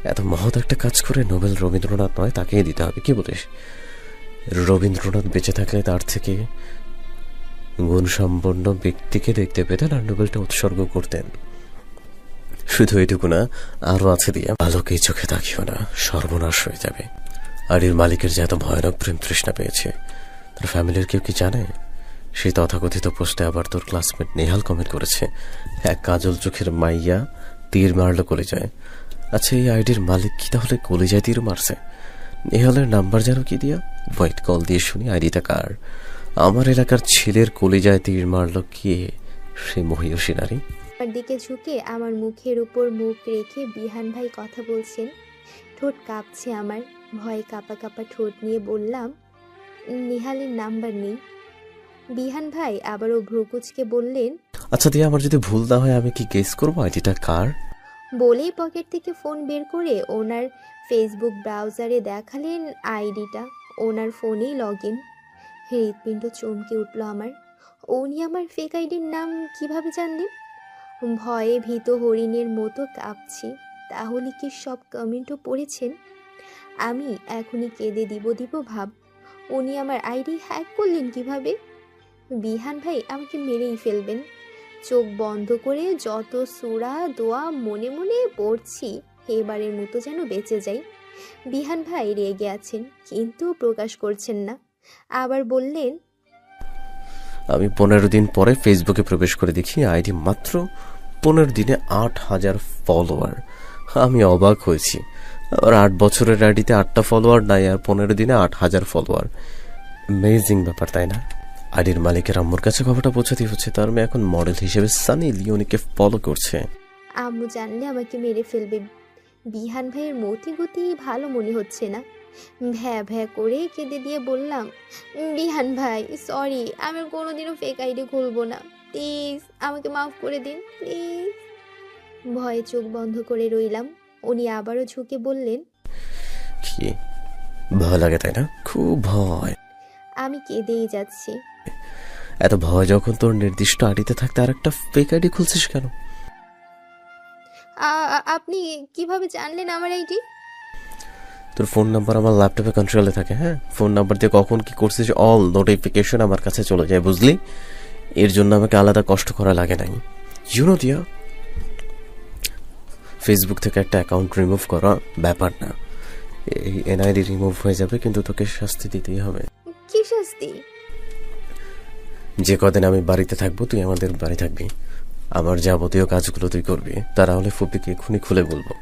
এত মহৎ একটা কাজ করে নোবেল রবীন্দ্রনাথ নয়, তাকেই দিতে হবে। কি বলিস? রবীন্দ্রনাথ বেঁচে থাকলে তার থেকে গুণসম্পন্ন ব্যক্তিকে দেখতে পেতেন আর নোবেলটা উৎসর্গ করতেন। শুধু এটুকু না, আরো আছে দিয়া, ভালোকেই চোখে তাকিও না, সর্বনাশ হয়ে যাবে। আইডির মালিকের যে এত ভয়ানক প্রেম তৃষ্ণা পেয়েছে, তার ফ্যামিলির কেউ কি জানে? সেই তথাকথিত পোস্টে আবার তোর ক্লাসমেট নেহাল কমেন্ট করেছে, এক কাজল চোখের মাইয়া তীর মারলো কলিজায়। আচ্ছা, এই আইডির মালিক কি তাহলে কলিজায় তীর মারছে? নেহালের নাম্বার যেন কি দিয়া, হোয়াইট কল দিয়ে শুনি আইডিটা কার। আমার এলাকার ছেলের কলিজায় তীর মারলো কে? সে মহিয়সী নারী। আমার দিকে ঝুঁকে আমার মুখের উপর মুখ রেখে বিহান ভাই কথা বলছেন। ঠোঁট কাঁপছে আমার। ভয়ে কাঁপা কাঁপা ঠোঁট নিয়ে বললাম, নেহালের নাম্বার নেই। বিহান ভাই আবারও ভ্রুকুচকে বললেন, আচ্ছা দিয়া, আমার যদি ভুল না হয় আমি কি গেস করবো আইডিটা কার? বলেই পকেট থেকে ফোন বের করে ওনার ফেসবুক ব্রাউজারে দেখালেন আইডিটা। ওনার ফোনেই লগ ইন। হৃৎপিণ্ড চমকে উঠল আমার। উনি আমার ফেক আইডির নাম কিভাবে জানলেন? ভয়ে ভীত হরিণের মতো কাঁপছি। তাহলে কি সব কমেন্টও পড়েছেন? আমি এখনই কেঁদে দিব ভাব। উনি আমার আইডি হ্যাক করলেন কিভাবে? বিহান ভাই আমাকে মেরেই ফেলবেন। চোখ বন্ধ করে যত সূরা দোয়া মনে মনে পড়ছি, এবারের মতো যেন বেঁচে যাই। বিহান ভাই রেগে আছেন কিন্তু প্রকাশ করছেন না। আবার বললেন, আমি 15 দিন পরে ফেসবুকে প্রবেশ করে দেখি আইডি মাত্র 15 দিনে 8,000 ফলোয়ার। আমি অবাক হয়েছি। আর 8 বছরের আইডিতে 8টা ফলোয়ার নাই, আর 15 দিনে 8,000 ফলোয়ার। অ্যামেজিং ব্যাপার, তাই না? আইডির মালিকের আম্মুর কাছে খবরটা পৌঁছাতেই হচ্ছে। তার মেয়ে এখন মডেল হিসেবে সানি লিওনিকে ফলো করছে। আম্মু জানলে আমাকে মেরে ফেলবে। বিহান ভাইয়ের মতি গতি ভালো মনে হচ্ছে না। ভ্যা ভ্যা করে কেঁদে দিয়ে বললাম, বিহান ভাই সরি, আমি আর কোনোদিনও ফেক আইডি খুলবো না, প্লিজ আমাকে মাফ করে দিন প্লিজ। ভয়ে চোখ বন্ধ করে রইলাম। উনি আবারও ঝুঁকে বললেন, কি ভয় লাগে, তাই না? খুব ভয়। আমি কেঁদেই যাচ্ছি। এত ভয় যখন তোর নির্দিষ্ট আইডিতে থাকতে আর একটা ফেক আইডি খুলছিস কেন? আপনি কিভাবে জানলেন আমার আইডি? তোর ফোন নাম্বার আমার ল্যাপটপে কন্ট্রোলে থাকে। হ্যাঁ, ফোন নাম্বার দিয়ে কখন কি করছিস অল নোটিফিকেশন আমার কাছে চলে যায়, বুঝলি? এর জন্য আমাকে আলাদা কষ্ট করা লাগে নাই। ইউনো দিয়া, ফেসবুক থেকে একটা অ্যাকাউন্ট রিমুভ করা ব্যাপার না। এই এনআইডি রিমুভ হয়ে যাবে, কিন্তু তোকে শাস্তি দিতেই হবে। কি শাস্তি? যে কদিন আমি বাড়িতে থাকবো তুই আমাদের বাড়ি থাকবি, আমার যাবতীয় কাজগুলো তুই করবি। তারা হলে ফুপিকে এক্ষুনি খুলে বলবো।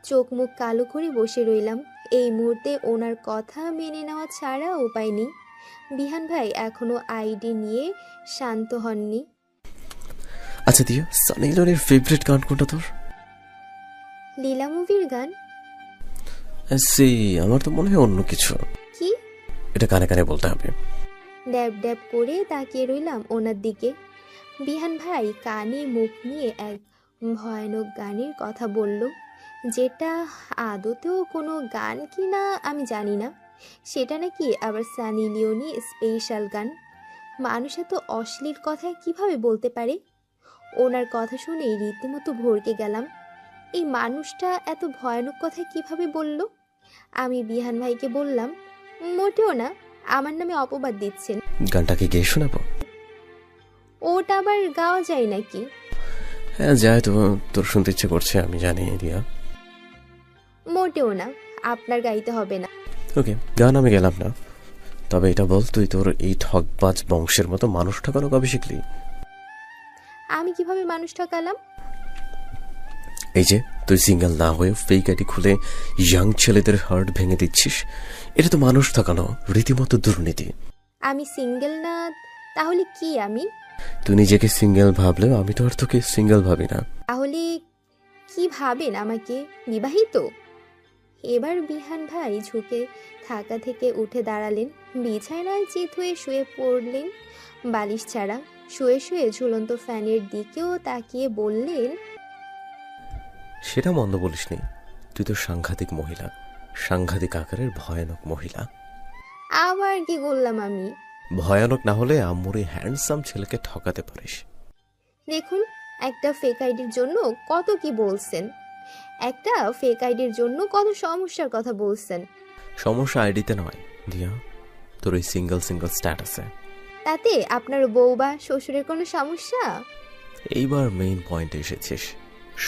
চোখ মুখ কালো করে বসে রইলাম। এই মুহূর্তে ওনার কথা মেনে নেওয়া ছাড়া উপায় নেই। বিহান ভাই এখনো আইডি নিয়ে শান্ত হননি। আচ্ছা দিয়া, সানি লিওনির ফেভারিট গান কোনটা তোর? লীলা মুভির গান। আমার তো মনে হয় অন্য কিছু। কি? এটা কানে কানে বলতে হবে। ড্যাব ড্যাব করে তাকিয়ে রইলাম ওনার দিকে। বিহান ভাই কানে মুখ নিয়ে এক ভয়ানক গানের কথা বলল, যেটা আদতেও কোনো গান কি না আমি জানি না। সেটা নাকি আবার সানি লিওনি স্পেশাল গান। মানুষ এত অশ্লীল কথা কিভাবে বলতে পারে? ওনার কথা শুনে রীতিমতো ভড়কে গেলাম। এই মানুষটা এত ভয়ানক কথা কিভাবে বলল? আমি বিহান ভাইকে বললাম, মোটেও না, আমার নামে অপবাদ দিচ্ছেন। গানটা কি গেয়ে শোনাবো? ওটা আবার গাওয়া যায় নাকি? হ্যাঁ যায়, তো তোর শুনতে ইচ্ছে করছে আমি জানি দিয়া। মোটেও না, আপনার গাইতে হবে না। ওকে, গান আমি গেলাম না। তবে এটা বল, তুই তোর এই ঠকবাজ বংশের মতো মানুষ ঠকানো কবে শিখলি? আমি কিভাবে মানুষ ঠকালাম? এই যে তুই সিঙ্গেল না হয়ে ফেক আইডি খুলে ইয়াং ছেলেদের হার্ট ভেঙে দিচ্ছিস, এটা তো মানুষ ঠকানো, রীতিমতো দুর্নীতি। আমি সিঙ্গেল না, তাহলে কি আমি? তুই নিজেকে সিঙ্গেল ভাবলেও আমি তো আর তোকে সিঙ্গেল ভাবি না। তাহলে কি ভাবেন আমাকে? বিবাহিত? এবার বিহান ভাই ঝুঁকে থাকা থেকে উঠে দাঁড়ালেন, বিছানায় চিত হয়ে শুয়ে পড়লেন বালিশ ছাড়া। শুয়ে শুয়ে ঝুলন্ত ফ্যানের দিকেও তাকিয়ে বললেন, সেটা মন্দ বলিসনি, তুই তো সাংঘাতিক মহিলা, সাংঘাতিক আকারের ভয়ানক মহিলা। আবার কি করলাম আমি? ভয়ানক না হলে আম্মুর এই হ্যান্ডসাম ছেলেকে ঠকাতে পারিস। দেখুন, একটা ফেক আইডির জন্য কত কি বলছেন, একটা ফেক আইডির জন্য কত সমস্যার কথা বলছেন। সমস্যা আইডিতে নয় দিয়া, তোর ওই সিঙ্গেল স্ট্যাটাসে। তাতে আপনার বউ বা শ্বশুরের কোনো সমস্যা? এইবার মেইন পয়েন্টে এসেছিস।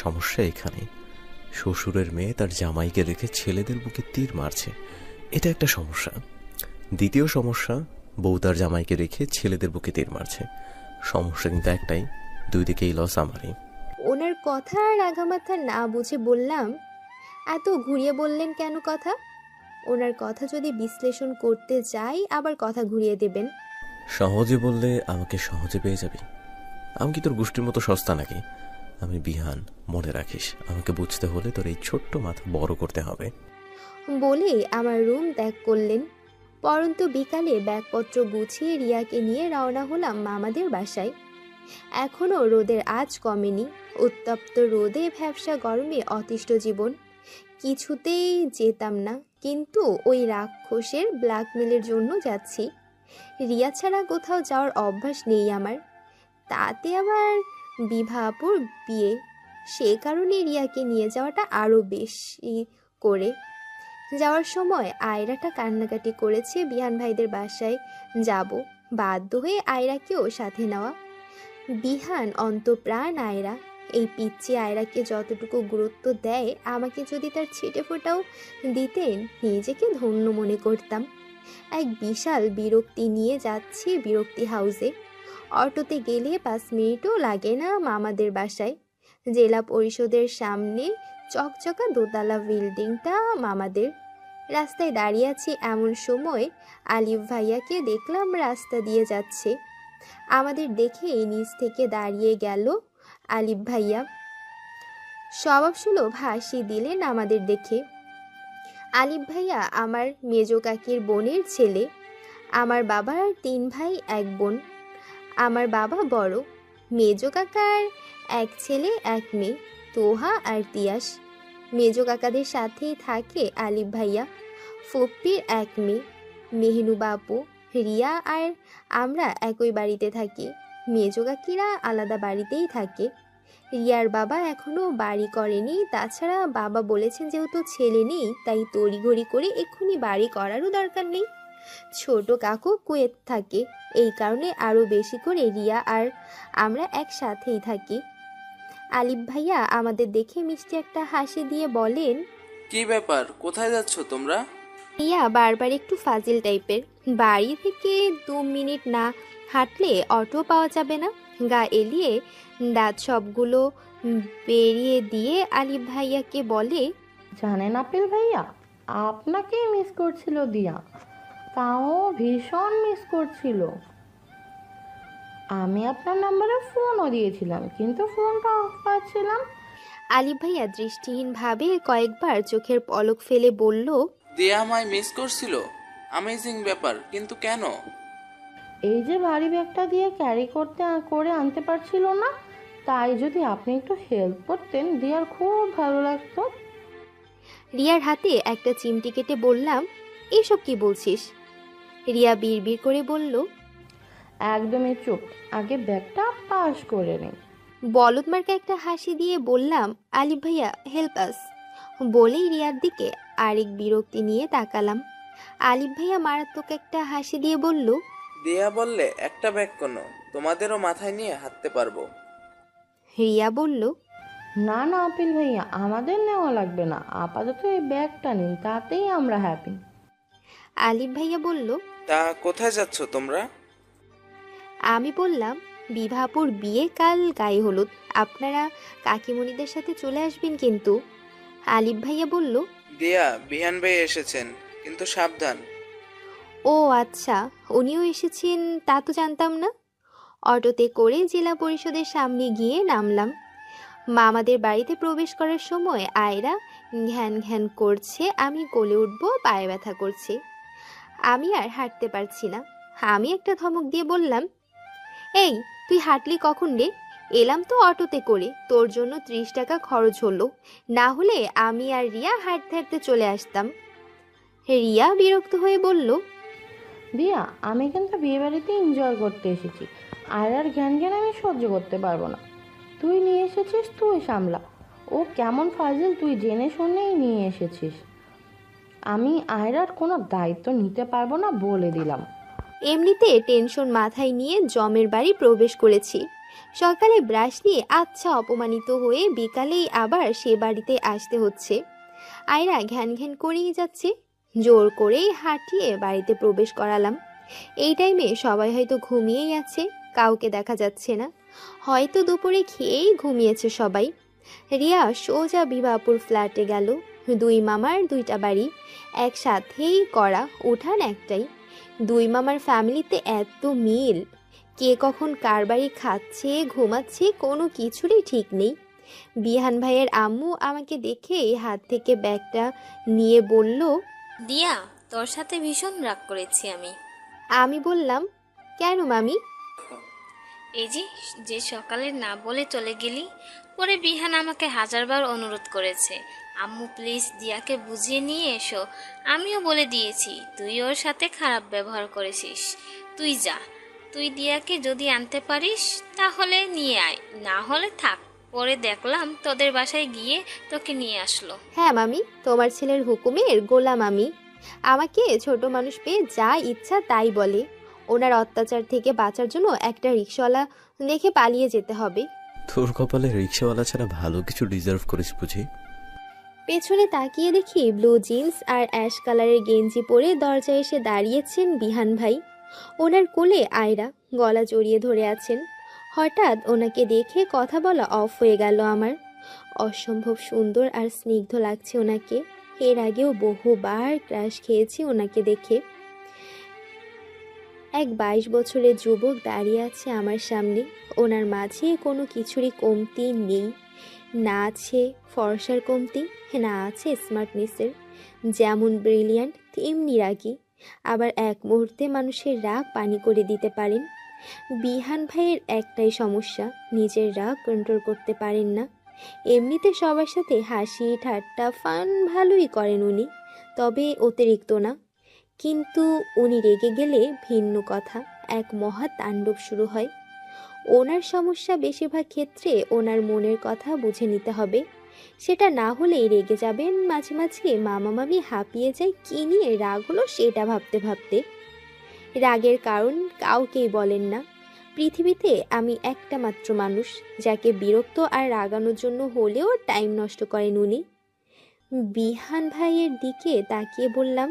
সমস্যা এখানে, শ্বশুরের মেয়ে তার জামাইকে রেখে ছেলেদের বুকে তীর মারছে, এটা একটা সমস্যা। দ্বিতীয় সমস্যা, বউ তার জামাইকে রেখে ছেলেদের বুকে তীর মারছে। সমস্যা কিন্তু একটাই, দুই দিকেই লস আমারই। ওনার কথা রাগামাথা না বুঝে বললাম, এত ঘুরিয়ে বললেন কেন কথা? ওনার কথা যদি বিশ্লেষণ করতে যাই আবার কথা ঘুরিয়ে দেবেন। সহজে বললে আমাকে সহজে পেয়ে যাবি। আমি কি তোর গোষ্ঠীর মতো সস্তা নাকি? আমি বিহান, মনে রাখিস, আমাকে বুঝতে হলে তোর এই ছোট্ট মাথা বড় করতে হবে। বলে আমার রুম ত্যাগ করলেন। পরন্ত বিকালে ব্যাগপত্র গুছিয়ে রিয়াকে নিয়ে রওনা হলাম মামাদের বাসায়। এখনও রোদের আজ কমেনি। উত্তপ্ত রোদে ভ্যাপসা গরমে অতিষ্ঠ জীবন। কিছুতেই যেতাম না, কিন্তু ওই রাক্ষসের ব্ল্যাকমেলের জন্য যাচ্ছি। রিয়া ছাড়া কোথাও যাওয়ার অভ্যাস নেই আমার, তাতে আবার বিভাপুর বিয়ে, সে কারণে রিয়াকে নিয়ে যাওয়াটা আরও বেশি করে। যাওয়ার সময় আয়রাটা কান্নাকাটি করেছে বিহান ভাইদের বাসায় যাব, বাধ্য হয়ে আয়রাকেও সাথে নেওয়া। বিহান অন্তপ্রাণ আয়রা, এই পিচ্চি আয়রাকে যতটুকু গুরুত্ব দেয় আমাকে যদি তার ছিটে ফোটাও দিতেন নিজেকে ধন্য মনে করতাম। এক বিশাল বিরক্তি নিয়ে যাচ্ছি বিরক্তি হাউসে। অটোতে গেলে 5 মিনিটও লাগে না মামাদের বাসায়। জেলা পরিষদের সামনে চকচকা দোতলা বিল্ডিংটা মামাদের। রাস্তায় দাঁড়িয়ে আছি এমন সময় আলিফ ভাইয়াকে দেখলাম রাস্তা দিয়ে যাচ্ছে। আমাদের দেখে নিচ থেকে দাঁড়িয়ে গেল আলিফ ভাইয়া। স্বভাবসুলভ হাসি দিলেন আমাদের দেখে। আলিফ ভাইয়া আমার মেজ কাকির বোনের ছেলে। আমার বাবার 3 ভাই 1 বোন। আমার বাবা বড়। মেজ কাকার 1 ছেলে 1 মেয়ে, তোহা আর তিয়াস। মেজ কাকাদের সাথেই থাকে আলিফ ভাইয়া। ফুপ্পির 1 মেয়ে, মেহনু বাপু, রিয়া আর আমরা একই বাড়িতে থাকি। মেজ কাকিরা আলাদা বাড়িতেই থাকে। রিয়ার বাবা এখনো বাড়ি করেনি, তাছাড়া বাবা বলেছেন যেহেতু ছেলে নেই তাই তড়িঘড়ি করে এক্ষুনি বাড়ি করারও দরকার নেই। ছোট কাকু কুয়েত থাকে, এই কারণে আরও বেশি করে রিয়া আর আমরা একসাথেই থাকি। আলিফ ভাইয়া আমাদের দেখে মিষ্টি একটা হাসি দিয়ে বলেন, কি ব্যাপার, কোথায় যাচ্ছ তোমরা? রিয়া বারবার একটু ফাজিল টাইপের। বাড়ি থেকে 2 মিনিট না হাঁটলে অটো পাওয়া যাবে না। গা এলিয়ে দাঁত সবগুলো বেরিয়ে দিয়ে আলিফ ভাইয়াকে বলে, জানেন আপিল ভাইয়া, আপনাকেই মিস করছিল দিয়া, তাও ভীষণ মিস করছিল। আমি আপনার নাম্বারে ফোনও দিয়েছিলাম, কিন্তু ফোনটা অফ পাচ্ছিলাম। আলিফ ভাইয়া দৃষ্টিহীনভাবে কয়েকবার চোখের পলক ফেলে বলল, দিয়া আমায় মিস করছিল? অ্যামেজিং ব্যাপার, কিন্তু কেন? এই যে ভারী ব্যাগটা দিয়ে ক্যারি করে আনতে পারছিল না, তাই যদি আপনি একটু হেল্প করতেন দিয়ার খুব ভালো লাগতো। রিয়ার হাতে একটা চিমটি কেটে বললাম, এসব কি বলছিস? রিয়া বিড়বিড় করে বলল, একদমই চুপ, আগে ব্যাগটা পাস করে নিন। বলদ মার্কা একটা হাসি দিয়ে বললাম, আলিফ ভাইয়া হেল্প আস। বলেই রিয়ার দিকে আরেক বিরক্তি নিয়ে তাকালাম। আলিফ ভাইয়া মারাত্মক একটা হাসি দিয়ে বলল, দিয়া বললে একটা ব্যাগ কোনো, তোমাদেরও মাথায় নিয়ে হাঁটতে পারবো। রিয়া বলল, না না আপিল ভাইয়া, আমাদের নেওয়া লাগবে না, আপাতত এই ব্যাগটা নিন, তাতেই আমরা হ্যাপি। আলিফ ভাইয়া বলল, তা কোথায় যাচ্ছ তোমরা? আমি বললাম, বিভাপুর বিয়ে কাল গায়ে হলুদ, আপনারা কাকিমণিদের সাথে চলে আসবেন কিন্তু। আলিফ ভাইয়া বলল, দিয়া, বিহান ভাই এসেছেন, কিন্তু সাবধান। ও আচ্ছা, উনিও এসেছেন তা তো জানতাম না। অটোতে করে জেলা পরিষদের সামনে গিয়ে নামলাম। মামাদের বাড়িতে প্রবেশ করার সময় আয়রা ঘ্যান ঘ্যান করছে, আমি কোলে উঠবো, পায়ে ব্যথা করছে। আমি আর হাঁটতে পারছি না। আমি একটা ধমক দিয়ে বললাম, এই তুই হাঁটলি কখন রে? এলাম তো অটোতে করে, তোর জন্য 30 টাকা খরচ হলো, না হলে আমি আর রিয়া হাঁটতে হাঁটতে চলে আসতাম। রিয়া বিরক্ত হয়ে বলল, দিয়া, আমি কিন্তু বিয়ে বাড়িতে এনজয় করতে এসেছি, আর জ্ঞান জ্ঞান আমি সহ্য করতে পারবো না। তুই নিয়ে এসেছিস, তুই সামলা। ও কেমন ফাজিল তুই জেনে শুনেই নিয়ে এসেছিস। আমি আয়রার কোনো দায়িত্ব নিতে পারবো না বলে দিলাম। এমনিতে টেনশন মাথায় নিয়ে জমের বাড়ি প্রবেশ করেছি। সকালে ব্রাশ নিয়ে আচ্ছা অপমানিত হয়ে বিকালেই আবার সে বাড়িতে আসতে হচ্ছে। আয়রা ঘ্যান ঘ্যান করেই যাচ্ছে। জোর করেই হাঁটিয়ে বাড়িতে প্রবেশ করালাম। এই টাইমে সবাই হয়তো ঘুমিয়েই আছে, কাউকে দেখা যাচ্ছে না। হয়তো দুপুরে খেয়েই ঘুমিয়েছে সবাই। রিয়া সোজা বিভাপুর ফ্ল্যাটে গেল। 2 মামার 2টা বাড়ি, একসাথেই করা, উঠান একটাই। 2 মামার ফ্যামিলিতে এত মিল, কে কখন কার বাড়ি খাচ্ছে ঘুমাচ্ছে কোনো কিছুরই ঠিক নেই। বিহান ভাইয়ের আম্মু আমাকে দেখে হাত থেকে ব্যাগটা নিয়ে বলল, দিয়া, তোর সাথে ভীষণ রাগ করেছি আমি। আমি বললাম, কেন মামি? এই যে সকালে না বলে চলে গেলি, পরে বিহান আমাকে 1000বার অনুরোধ করেছে, আম্মু প্লিজ দিয়াকে বুঝিয়ে নিয়ে এসো। আমিও বলে দিয়েছি তুই ওর সাথে খারাপ ব্যবহার করেছিস, তুই যা। তুই দিয়াকে যদি আনতে পারিস তাহলে নিয়ে আয়, না হলে থাক, পরে দেখলাম তোদের বাসায় গিয়ে তোকে নিয়ে আসলো। হ্যাঁ মামি, তোমার ছেলের হুকুমের গোলাম আমি। আমাকে ছোট মানুষ পেয়ে যা ইচ্ছা তাই বলে। ওনার অত্যাচার থেকে বাঁচার জন্য একটা রিক্সাওয়ালা দেখে পালিয়ে যেতে হবে। তোর কপালে রিক্সাওয়ালা ছাড়া ভালো কিছু ডিজার্ভ করিস বুঝি। পেছনে তাকিয়ে দেখি ব্লু জিন্স আর অ্যাশ কালারের গেঞ্জি পরে দরজায় এসে দাঁড়িয়েছেন বিহান ভাই। ওনার কোলে আয়রা গলা জড়িয়ে ধরে আছেন। হঠাৎ ওনাকে দেখে কথা বলা অফ হয়ে গেল আমার। অসম্ভব সুন্দর আর স্নিগ্ধ লাগছে ওনাকে। এর আগেও বহুবার ক্রাশ খেয়েছি ওনাকে দেখে। এক 22 বছরের যুবক দাঁড়িয়ে আছে আমার সামনে। ওনার মাঝে কোনো কিছুরই কমতি নেই। না আছে ফর্সার কমতি, না আছে স্মার্টনেসের। যেমন ব্রিলিয়ান্ট তেমনি রাগী, আবার এক মুহূর্তে মানুষের রাগ পানি করে দিতে পারেন। বিহান ভাইয়ের একটাই সমস্যা, নিজের রাগ কন্ট্রোল করতে পারেন না। এমনিতে সবার সাথে হাসি ঠাট্টা ফান ভালোই করেন উনি, তবে অতিরিক্ত না। কিন্তু উনি রেগে গেলে ভিন্ন কথা, এক মহা তাণ্ডব শুরু হয়। ওনার সমস্যা বেশিরভাগ ক্ষেত্রে ওনার মনের কথা বুঝে নিতে হবে। সেটা না হলেই রেগে যাবেন। মাঝে মাঝে মামা মামি হাঁপিয়ে যায় কী নিয়ে রাগ হলো সেটা ভাবতে ভাবতে। রাগের কারণ কাউকেই বলেন না। পৃথিবীতে আমি একটা মাত্র মানুষ যাকে বিরক্ত আর রাগানোর জন্য হলেও টাইম নষ্ট করেন উনি। বিহান ভাইয়ের দিকে তাকিয়ে বললাম,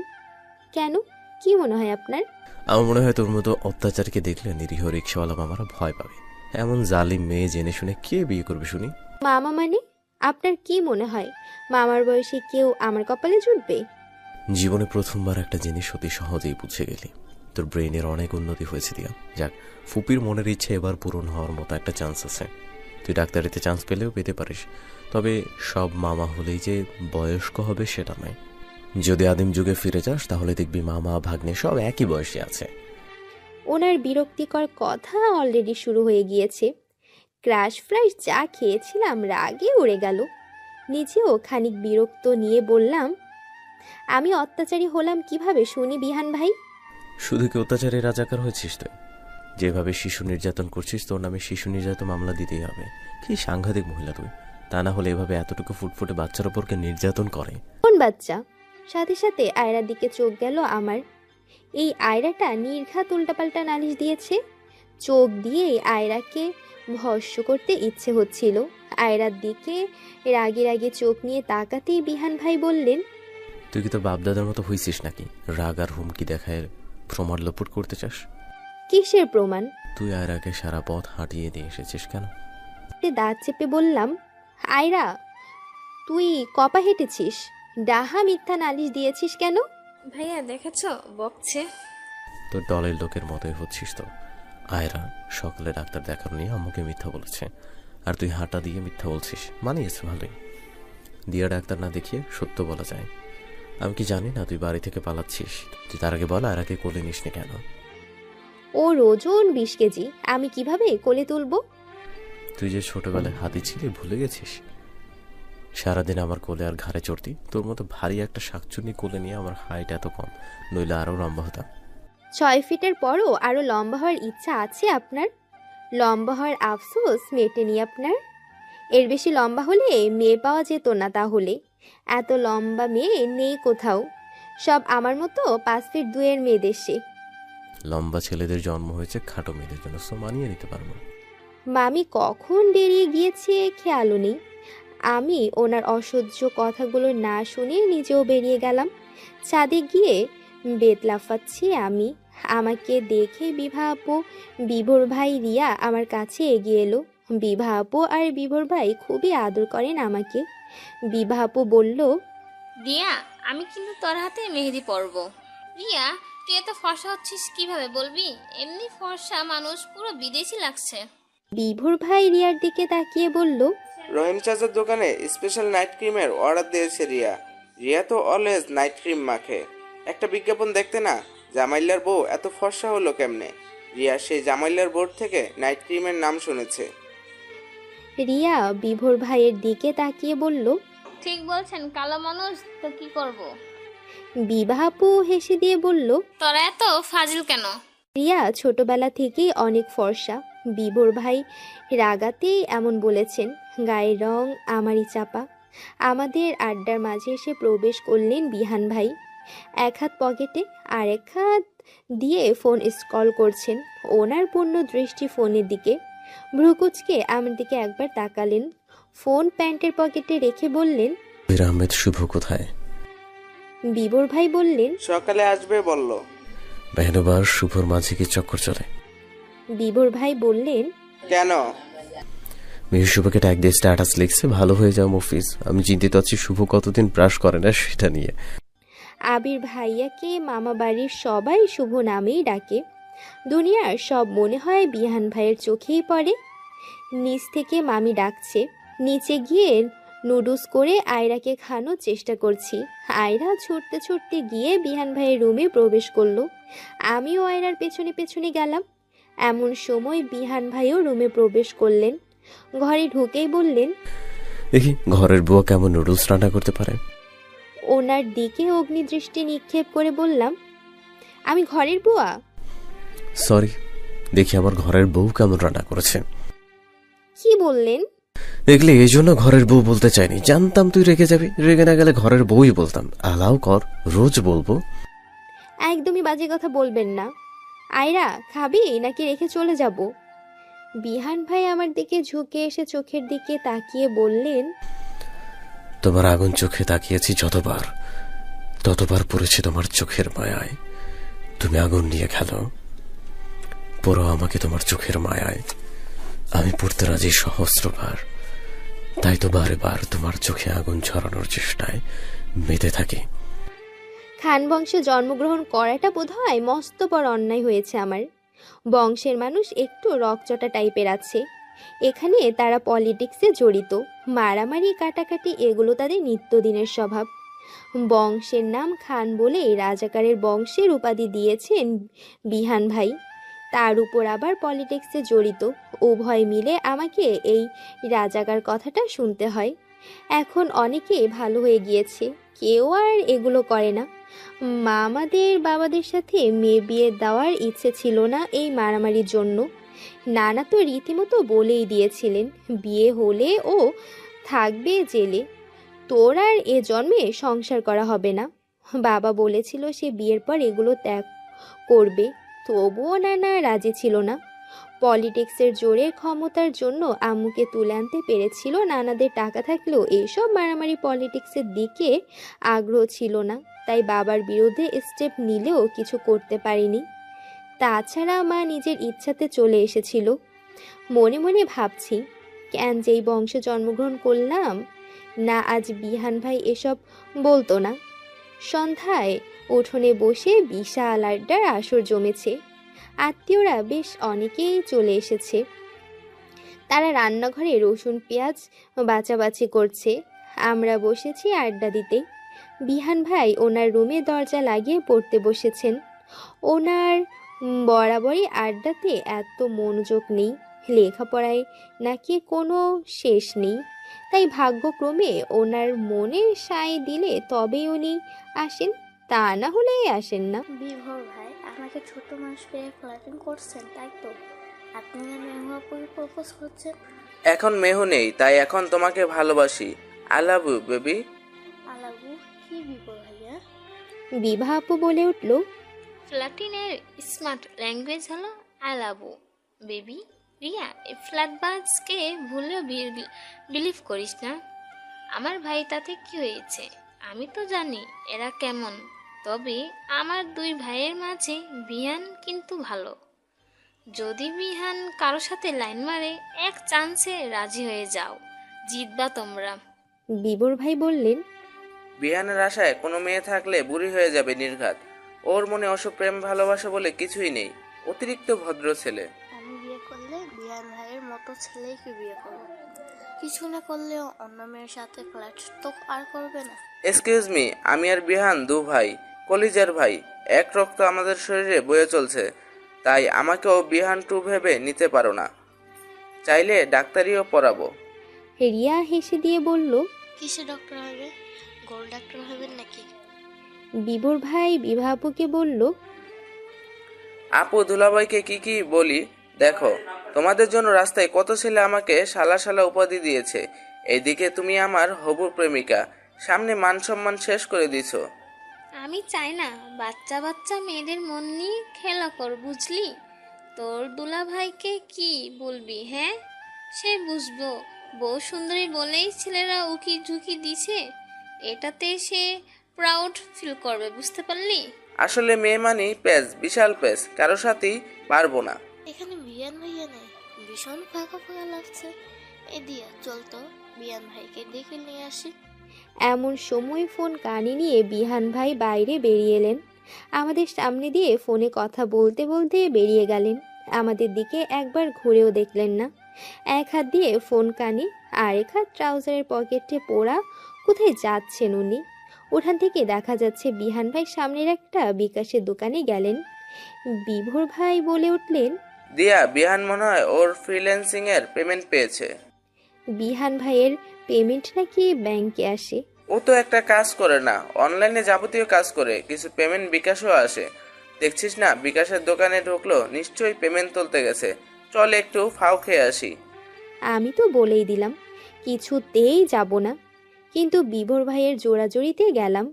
কেন, কি মনে হয় আপনার? আমার মনে হয় তোর মতো অত্যাচারকে দেখলে নিরীহ রিক্সাওয়ালা মামারা ভয় পাবে। এমন জালিম মেয়ে জেনে শুনে কে বিয়ে করবে শুনি? মামা মানে? আপনার কি মনে হয় মামার বয়সে কেউ আমার কপালে জুটবে? জীবনে প্রথমবার একটা জিনিস অতি সহজেই বুঝে গেলি। তোর ব্রেইনের অনেক উন্নতি হয়েছে দিয়া। যাক, ফুপির মনের ইচ্ছে এবার পূরণ হওয়ার মতো একটা চান্স আছে। তুই ডাক্তারিতে চান্স পেলেও পেতে পারিস, তবে সব মামা হলেই যে বয়স্ক হবে সেটা নয়। যদি আদিম যুগে ফিরে যাস তাহলে দেখবি মামা ভাগ্নে সব একই বয়সে আছে। ওনার বিরক্তিকর কথা অলরেডি শুরু হয়ে গিয়েছে। ক্র্যাশ ফ্রাইস যা খেয়েছিলাম রাগে উড়ে গেল। নিজেও খানিক বিরক্ত নিয়ে বললাম, আমি অত্যাচারী হলাম কিভাবে শুনি বিহান ভাই? শুধু কি অত্যাচারে রাজাকার হয়েছিস তুই? যেভাবে শিশু নির্যাতন করছিস তোর নামে শিশু নির্যাতন মামলা দিতেই হবে। কি সাংঘাতিক মহিলা তুই! তা না হলে এভাবে এতটুকু ফুটফুটে বাচ্চার ওপরকে নির্যাতন করে? কোন বাচ্চা? সাথে সাথে আয়রার দিকে চোখ গেল আমার। এই আয়রাটা নির্ঘাত উল্টাপাল্টা নালিশ দিয়েছে। চোখ দিয়ে আয়রাকে ভস্য করতে ইচ্ছে হচ্ছিল। আয়রার দিকে রাগে রাগে চোখ নিয়ে তাকাতেই বিহান ভাই বললেন, তুই কি তোর বাপদাদার মতো হইছিস নাকি? রাগ আর হুমকি দেখায় প্রমাণ লোপট করতে চাস? কিসের প্রমাণ? তুই আয়রাকে সারা পথ হাঁটিয়ে দিয়ে এসেছিস কেন? দাঁত চেপে বললাম, আয়রা তুই কপা হেঁটেছিস? ডাহা মিথ্যা নালিশ দিয়েছিস কেন? ভাইয়া দেখেছো বকছে। তোর দলের লোকের মতোই হচ্ছিস তো। আয়রা সকালে ডাক্তার দেখানো নিয়ে আম্মুকে মিথ্যা বলেছে, আর তুই হাঁটা দিয়ে মিথ্যা বলছিস। মানিয়েছে ভালোই। দিয়া ডাক্তার না দেখিয়ে সত্য বলা যায়। আমি কি জানি না তুই বাড়ি থেকে পালাচ্ছিস? তুই তার আগে বল আয়রাকে কোলে নিসনি কেন? ওর ওজন 20 কেজি, আমি কিভাবে কোলে তুলবো? তুই যে ছোটবেলায় হাতি ছিলি ভুলে গেছিস? সারাদিন আমার কোলে আর ঘাড়ে চড়তি। তোর মতো ভারী একটা শাকচুন্নি কোলে নিয়ে আমার হাইট এত কম, নইলে আরো লম্বা হতাম। 6 ফিটের পরও আরো লম্বা হওয়ার ইচ্ছা আছে আপনার? লম্বা হওয়ার আফসোস মেটেনি আপনার? এর বেশি লম্বা হলে মেয়ে পাওয়া যেত না তাহলে। এত লম্বা মেয়ে নেই কোথাও, সব আমার মতো 5 ফিট 2 এর মেয়ে দেশে। লম্বা ছেলেদের জন্ম হয়েছে খাটো মেয়েদের জন্য, সো মানিয়ে নিতে পারবো। মামি কখন বেরিয়ে গিয়েছে খেয়ালও নেই। আমি ওনার অসহ্য কথাগুলো না শুনে নিজেও বেরিয়ে গেলাম। ছাদে গিয়ে বেত লাফাচ্ছি আমি। আমাকে দেখে বিভা আপু, বিভোর ভাই রিয়া আমার কাছে এগিয়ে এলো। বিভা আপু আর বিভোর ভাই খুবই আদর করেন আমাকে। বিভা আপু বলল, রিয়া আমি কিন্তু তোর হাতে মেহেদি পরবো। রিয়া তুই এত ফর্সা হচ্ছিস কিভাবে বলবি? এমনি ফর্সা মানুষ পুরো বিদেশি লাগছে। বিভোর ভাই রিয়ার দিকে তাকিয়ে বলল, রহিম চাচার দোকানে স্পেশাল নাইট ক্রিমের অর্ডার দিয়েছে রিয়া। রিয়া তো অলওয়েজ নাইট ক্রিম মাখে। একটা বিজ্ঞাপন দেখতে না, জামাইল্লার বউ এত ফর্সা হলো কেমনে? রিয়া সেই জামাইল্লার বোর্ড থেকে নাইট ক্রিমের নাম শুনেছে। রিয়া বিভোর ভাইয়ের দিকে তাকিয়ে বলল, ঠিক বলছেন, কালো মানুষ তো কি করব। বিভা আপু হেসে দিয়ে বলল, তোরা এত ফাজিল কেন? রিয়া ছোটবেলা থেকেই অনেক ফর্সা, বিভোর ভাই রাগাতেই এমন বলেছেন। গায়ের রং আমারই চাপা। আমাদের আড্ডার মাঝে এসে প্রবেশ করলেন বিহান ভাই। এক হাত পকেটে আর এক হাত দিয়ে ফোন স্ক্রল করছেন। ওনার পূর্ণ দৃষ্টি ফোনের দিকে। ভ্রুকুচকে আমার দিকে একবার তাকালেন, ফোন প্যান্টের পকেটে রেখে বললেন, বীর আহমেদ শুভ কোথায়? বিভোর ভাই বললেন, সকালে আসবে বলল। মেহনবার শুভর মাঝে কি চক্কর চলে? বিভোর ভাই বললেন, কেন? মিহি শুভকে ট্যাগ দিয়ে স্ট্যাটাস লিখছে, ভালো হয়ে যাও মফিজ। আমি চিন্তিত আছি শুভ কতদিন ব্রাশ করে না সেটা নিয়ে। আবির ভাইয়াকে মামা বাড়ির সবাই শুভ নামেই ডাকে। দুনিয়ার সব মনে হয় বিহান ভাইয়ের চোখেই পড়ে। নিচ থেকে মামি ডাকছে। নিচে গিয়ে নুডলস করে আয়রাকে খানোর চেষ্টা করছি। আয়রা ছুটতে ছুটতে গিয়ে বিহান ভাইয়ের রুমে প্রবেশ করলো। আমিও আয়রার পেছনে পেছনে গেলাম। এমন সময় বিহান ভাইও রুমে প্রবেশ করলেন। ঘরে ঢুকেই বললেন, দেখি ঘরের বুয়া কেমন নুডলস রান্না করতে পারে। ওনার দিকে অগ্নিদৃষ্টি নিক্ষেপ করে বললাম, আমি ঘরের বুয়া? সরি, দেখি আমার ঘরের বউ কেমন রান্না করেছে। কি বললেন? দেখলে এই জন্য ঘরের বউ বলতে চাইনি, জানতাম তুই রেগে যাবি। রেগে না গেলে ঘরের বউই বলতাম। অ্যালাউ কর, রোজ বলবো। একদমই বাজে কথা বলবেন না। আয়রা, খাবি নাকি রেখে চলে যাব? বিহান ভাই আমার দিকে ঝুঁকে এসে চোখের দিকে তাকিয়ে বললেন, তোমার আগুন চোখে তাকিয়েছি যতবার, ততবার পড়েছে তোমার চোখের মায়ায়। তুমি আগুন নিয়ে খেলো, পড়ো আমাকে তোমার চোখের মায়ায়। আমি পড়তে রাজি সহস্রবার, তাই তো বারে বার তোমার চোখে আগুন ছড়ানোর চেষ্টায় মেতে থাকি। খান বংশে জন্মগ্রহণ করাটা বোধহয় মস্ত বড় অন্যায় হয়েছে আমার। বংশের মানুষ একটু রকচটা টাইপের আছে। এখানে তারা পলিটিক্সে জড়িত। মারামারি কাটাকাটি এগুলো তাদের নিত্যদিনের স্বভাব। বংশের নাম খান বলে রাজাকারের বংশের উপাধি দিয়েছেন বিহান ভাই। তার উপর আবার পলিটিক্সে জড়িত। উভয় মিলে আমাকে এই রাজাকার কথাটা শুনতে হয়। এখন অনেকে ভালো হয়ে গিয়েছে, কেউ আর এগুলো করে না। মামাদের বাবাদের সাথে মেয়ে বিয়ে দেওয়ার ইচ্ছে ছিল না এই মারামারির জন্য। নানা তো রীতিমতো বলেই দিয়েছিলেন, বিয়ে হলে ও থাকবে জেলে, তোর আর এ জন্মে সংসার করা হবে না। বাবা বলেছিল সে বিয়ের পর এগুলো ত্যাগ করবে, তবুও নানা রাজি ছিল না। পলিটিক্সের জোরে ক্ষমতার জন্য আম্মুকে তুলে আনতে পেরেছিল। নানাদের টাকা থাকলেও এইসব মারামারি পলিটিক্সের দিকে আগ্রহ ছিল না, তাই বাবার বিরুদ্ধে স্টেপ নিলেও কিছু করতে পারিনি। তাছাড়া মা নিজের ইচ্ছাতে চলে এসেছিল। মনে মনে ভাবছি, কেন যেই বংশে জন্মগ্রহণ করলাম, না আজ বিহান ভাই এসব বলতো না। সন্ধ্যায় উঠোনে বসে বিশাল আড্ডার আসর জমেছে। আত্মীয়রা বেশ অনেকেই চলে এসেছে। তারা রান্নাঘরে রসুন পেঁয়াজ বাছাবাছি করছে। আমরা বসেছি আড্ডা দিতে। বিহান ভাই ওনার রুমে দরজা লাগিয়ে পড়তে বসেছেন। ওনার বরাবরই আড্ডাতে এত মনোযোগ নেই। লেখাপড়ায় নাকি কোনো শেষ নেই, তাই ভাগ্যক্রমে ওনার মনে সায় দিলে তবেই উনি আসেন, তা না হলে আসেন না। বিভোর ভাই আমাকে ছোট মানুষ পেয়ে ফ্লার্টিং করছেন, তাই তো? আপনি মেহু আপুকে প্রপোজ করছেন? এখন মেহু নেই, তাই এখন তোমাকে ভালোবাসি। I love you baby. আলাবু কি বিভোর ভাইয়া? বিভা আপু বলে উঠল, ফ্ল্যাটিনের স্মার্ট ল্যাঙ্গুয়েজ হলো I love you baby. Riya, এই ফ্ল্যাটবাজকে ভুলেও বিলিভ করিস না। আমার ভাই তাতে কি হয়েছে? আমি তো জানি এরা কেমন। তবে আমার দুই ভাইয়ের মাঝে বিহান কিন্তু ভালো। যদি বিহান কারো সাথে লাইন মারে, এক চান্সে রাজি হয়ে যাও, জিতবা তোমরা। বিবর ভাই বললেন, বিহানের আশায় কোনো মেয়ে থাকলে বুড়ি হয়ে যাবে নির্ঘাত। ওর মনে অসব প্রেম ভালোবাসা বলে কিছুই নেই। অতিরিক্ত ভদ্র ছেলে। আমি বিয়ে করলে বিহান ভাইয়ের মতো ছেলেকে বিয়ে করব। কিছু না করলেও অন্য মেয়ের সাথে ফ্ল্যাট তো আর করবে না। এক্সকিউজ মি, আমি আর বিহান দু ভাই, কলিজার ভাই। এক রক্ত আমাদের শরীরে বয়ে চলছে, তাই আমাকেও বিহান টু ভেবে নিতে পারো না। চাইলে ডাক্তারিও পড়াবো। রিয়া হেসে দিয়ে বলল, কিসে ডক্টর হবে? গোল ডাক্তার হবেন নাকি? বিবর ভাই বিভা আপুকে বলল, আপু দুলাভাইকে কি কি বলি দেখো, তোমাদের জন্য রাস্তায় কত ছেলে আমাকে শালা শালা উপাধি দিয়েছে, এইদিকে তুমি আমার হবু প্রেমিকা, সামনে মান সম্মান শেষ করে দিছো। আমি চাই না বাচ্চা বাচ্চা মেয়েদের মন নিয়ে খেলা কর, বুঝলি? তোর দুলা ভাইকে কি বলবি? হ্যাঁ, সে বুঝবো বউ সুন্দরী বলেই ছেলেরা উকি ঝুঁকি দিছে, এটাতে সে প্রাউড ফিল করবে, বুঝতে পারলি? আসলে মেয়ে মানি পেজ, বিশাল পেজ, কারো সাথেই পারবো না। এখানে বিয়ান ভাইয়া নেই, ভীষণ ফাঁকা ফাঁকা লাগছে। এ দিয়া চল তো বিয়ান ভাইকে ডেকে নিয়ে আসি। এমন সময় ফোন কানে নিয়ে বিহান ভাই বাইরে বেরিয়ে এলেন। আমাদের সামনে দিয়ে ফোনে কথা বলতে বলতে বেরিয়ে গেলেন। আমাদের দিকে একবার ঘুরেও দেখলেন না। এক হাত দিয়ে ফোন কানে, আরেক হাত ট্রাউজারের পকেটে পোড়া। কোথায় যাচ্ছেন উনি? ওখান থেকে দেখা যাচ্ছে বিহান ভাই সামনের একটা বিকাশের দোকানে গেলেন। বিভোর ভাই বলে উঠলেন, দিয়া, বিহান মনে হয় ওর ফ্রিল্যান্সিং এর পেমেন্ট পেয়েছে। বিহান ভাইয়ের পেমেন্ট নাকি ব্যাংকে আসে? ও তো একটা কাজ করে না, অনলাইনে যাবতীয় কাজ করে, কিছু পেমেন্ট বিকাশও আসে। দেখছিস না, বিকাশের দোকানে ঢুকলো, নিশ্চয়ই পেমেন্ট তুলতে গেছে। চল একটু ফাও খেয়ে আসি। আমি তো বলেই দিলাম কিছুতেই যাব না, কিন্তু বিভোর ভাইয়ের জোড়াজোড়িতে গেলাম।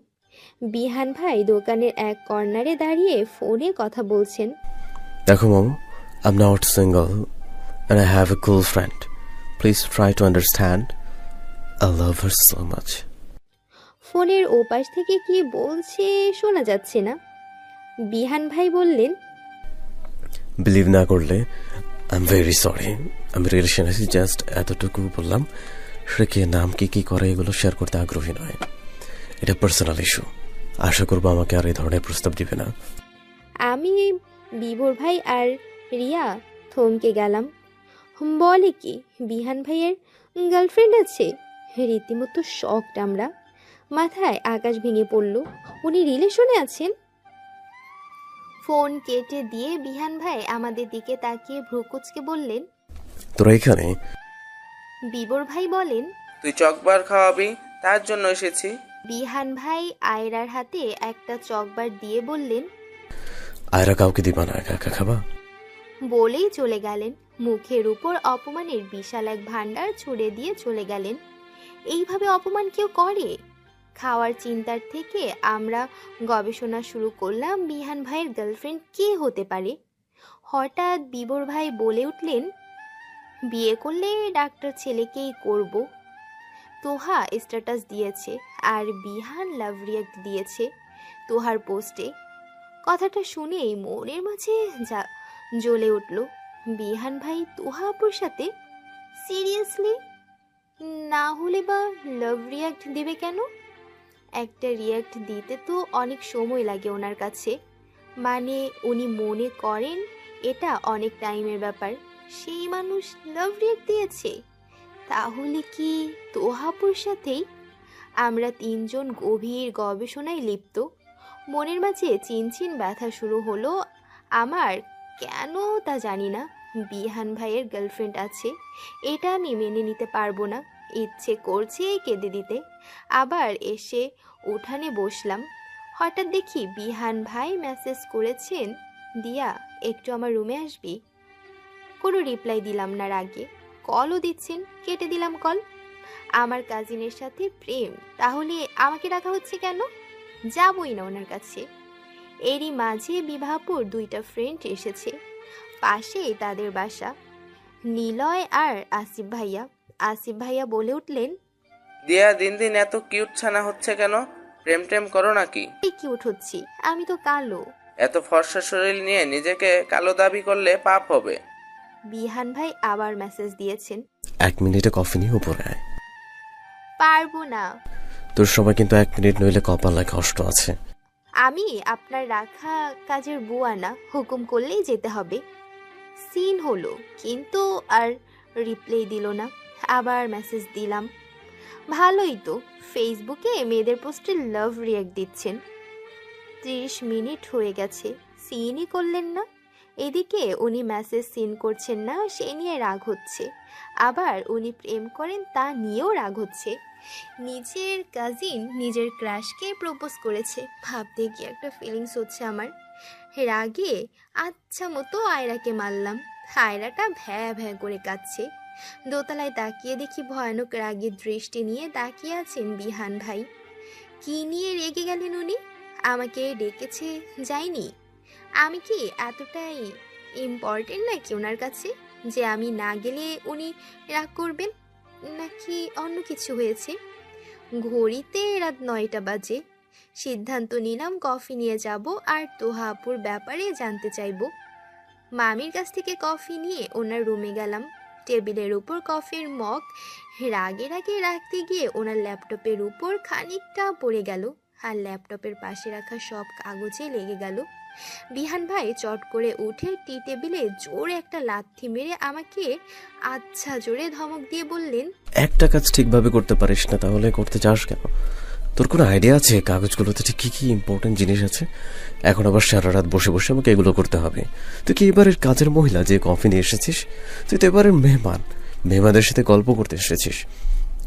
বিহান ভাই দোকানের এক কর্নারে দাঁড়িয়ে ফোনে কথা বলছেন। দেখো মামু, I'm not single and I have a cool friend. Please try to understand. I love her so much. ফোনের ওপাশ থেকে কি বলছে শোনা যাচ্ছে না। বিহান ভাই বললেন, বিলিভ না করলে I'm very sorry. আমি রিলেশন আছি, জাস্ট এতটুকু বললাম। সে কে, নাম কি করে এগুলো শেয়ার করতে আগ্রহী নয়। এটা পার্সোনাল ইস্যু। আশা করবো আমাকে আর এই ধরনের প্রস্তাব দিবে না। আমি, বিভোর ভাই আর রিয়া থমকে গেলাম। বলে কি বিহান ভাইয়ের গার্লফ্রেন্ড আছে? রীতিমতো শকড আমরা। মাথায় আকাশ ভেঙে পড়ল। উনি রিলেশনে আছেন? ফোন কেটে দিয়ে বিহান ভাই আমাদের দিকে তাকিয়ে ভ্রুকুচকে বললেন, তোরা এখানে? বিভোর ভাই বলেন, তুই চকবার খাওয়াবি, তার জন্য এসেছি। বিহান ভাই আয়রার হাতে একটা চকবার দিয়ে বললেন, আয়রা কাউকে দিবা না, একা একা খাবা। বলেই চলে গেলেন। মুখের উপর অপমানের বিশাল এক ভান্ডার ছুড়ে দিয়ে চলে গেলেন। এইভাবে অপমান কেউ করে? খাওয়ার চিন্তার থেকে আমরা গবেষণা শুরু করলাম বিহান ভাইয়ের গার্লফ্রেন্ড কে হতে পারে। হঠাৎ বিভোর ভাই বলে উঠলেন, বিয়ে করলে ডাক্তার ছেলেকেই করব। তোহা স্ট্যাটাস দিয়েছে আর বিহান লাভ রিয়াক্ট দিয়েছে তোহার পোস্টে। কথাটা শুনেই মনের মাঝে জ্বলে উঠল। বিহান ভাই তোহা আপুর সাথে? সিরিয়াসলি? না হলে বা লাভ রিয়াক্ট দিবে কেন? একটা রিয়াক্ট দিতে তো অনেক সময় লাগে ওনার কাছে। মানে উনি মনে করেন এটা অনেক টাইমের ব্যাপার। সেই মানুষ লাভ রিয়াক্ট দিয়েছে, তাহলে কি তোহাপুর সাথেই? আমরা তিনজন গভীর গবেষণায় লিপ্ত। মনের মাঝে চিনচিন ব্যথা শুরু হলো আমার। কেন তা জানি না, বিহান ভাইয়ের গার্লফ্রেন্ড আছে, এটা আমি মেনে নিতে পারবো না। ইচ্ছে করছে কেঁদে দিতে। আবার এসে উঠানে বসলাম। হঠাৎ দেখি বিহান ভাই মেসেজ করেছেন, দিয়া একটু আমার রুমে আসবি? কোনো রিপ্লাই দিলাম না রাগে। কলও দিচ্ছেন, কেটে দিলাম কল। আমার কাজিনের সাথে প্রেম, তাহলে আমাকে রাখা হচ্ছে কেন? যাবই না ওনার কাছে। এরই মাঝে বিভাপুর দুইটা ফ্রেন্ড এসেছে, পাশেই তাদের বাসা, নিলয় আর আসিফ ভাইয়া। আসিফ ভাইয়া বলে উঠলেন, দিয়া, দিন দিন এত কিউট ছানা হচ্ছে কেন? প্রেম টেম করো নাকি? এই কিউট হচ্ছি? আমি তো কালো। এত ফর্সা শরীর নিয়ে নিজেকে কালো দাবি করলে পাপ হবে। বিহান ভাই আবার মেসেজ দিয়েছেন, 1 মিনিটে কফি নিয়ে উপরে আয়। পারবো না। তোর সময় কিন্তু 1 মিনিট নইলে কপালে কষ্ট আছে। আমি আপনার রাখা কাজের বুয়া না, হুকুম করলেই যেতে হবে। সিন হলো, কিন্তু আর রিপ্লাই দিল না। আবার মেসেজ দিলাম, ভালোই তো, ফেসবুকে মেয়েদের পোস্টে লাভ রিয়াক্ট দিচ্ছেন। 30 মিনিট হয়ে গেছে, সিনই করলেন না। এদিকে উনি মেসেজ সিন করছেন না, সে নিয়ে রাগ হচ্ছে। আবার উনি প্রেম করেন, তা নিয়েও রাগ হচ্ছে। নিজের কাজিন নিজের ক্রাশকে প্রপোজ করেছে, ভাবতে গিয়ে একটা ফিলিংস হচ্ছে আমার। রাগে আচ্ছা মতো আয়রাকে মারলাম। আয়রাটা ভ্যা ভ্যা করে কাঁদছে। দোতলায় তাকিয়ে দেখি ভয়ানক রাগের দৃষ্টি নিয়ে তাকিয়ে আছেন বিহান ভাই। কি নিয়ে রেগে গেলেন উনি? আমাকে ডেকেছে যায়নি? আমি কি এতটাই ইম্পর্টেন্ট নাকি ওনার কাছে যে আমি না গেলে উনি রাগ করবেন? নাকি অন্য কিছু হয়েছে? ঘড়িতে রাত 9টা বাজে। সিদ্ধান্ত নিলাম কফি নিয়ে যাব আর তোহা আপুর ব্যাপারে জানতে চাইব। মামির কাছ থেকে কফি নিয়ে ওনার রুমে গেলাম। টেবিলের উপর কফির মগ রাগে রাগে রাখতে গিয়ে ওনার ল্যাপটপের উপর খানিকটা পড়ে গেল আর ল্যাপটপের পাশে রাখা সব কাগজে লেগে গেল। বিহান ভাই চট করে উঠে টি টেবিলে জোরে একটা লাথি মেরে আমাকে আচ্ছা জোরে ধমক দিয়ে বললেন, একটা কাজ ঠিকভাবে করতে পারিস না, তাহলে করতে চাস কেন? তোর কোনো আইডিয়া আছে কাগজগুলোতে ঠিক কি কি ইম্পর্টেন্ট জিনিস আছে? এখন আবার সারা রাত বসে বসে আমাকে এগুলো করতে হবে? তুই কি এবারের কাজের মহিলা যে কফি নিয়ে এসেছিস? তুই তো এবারের মেহমানদের সাথে গল্প করতে এসেছিস।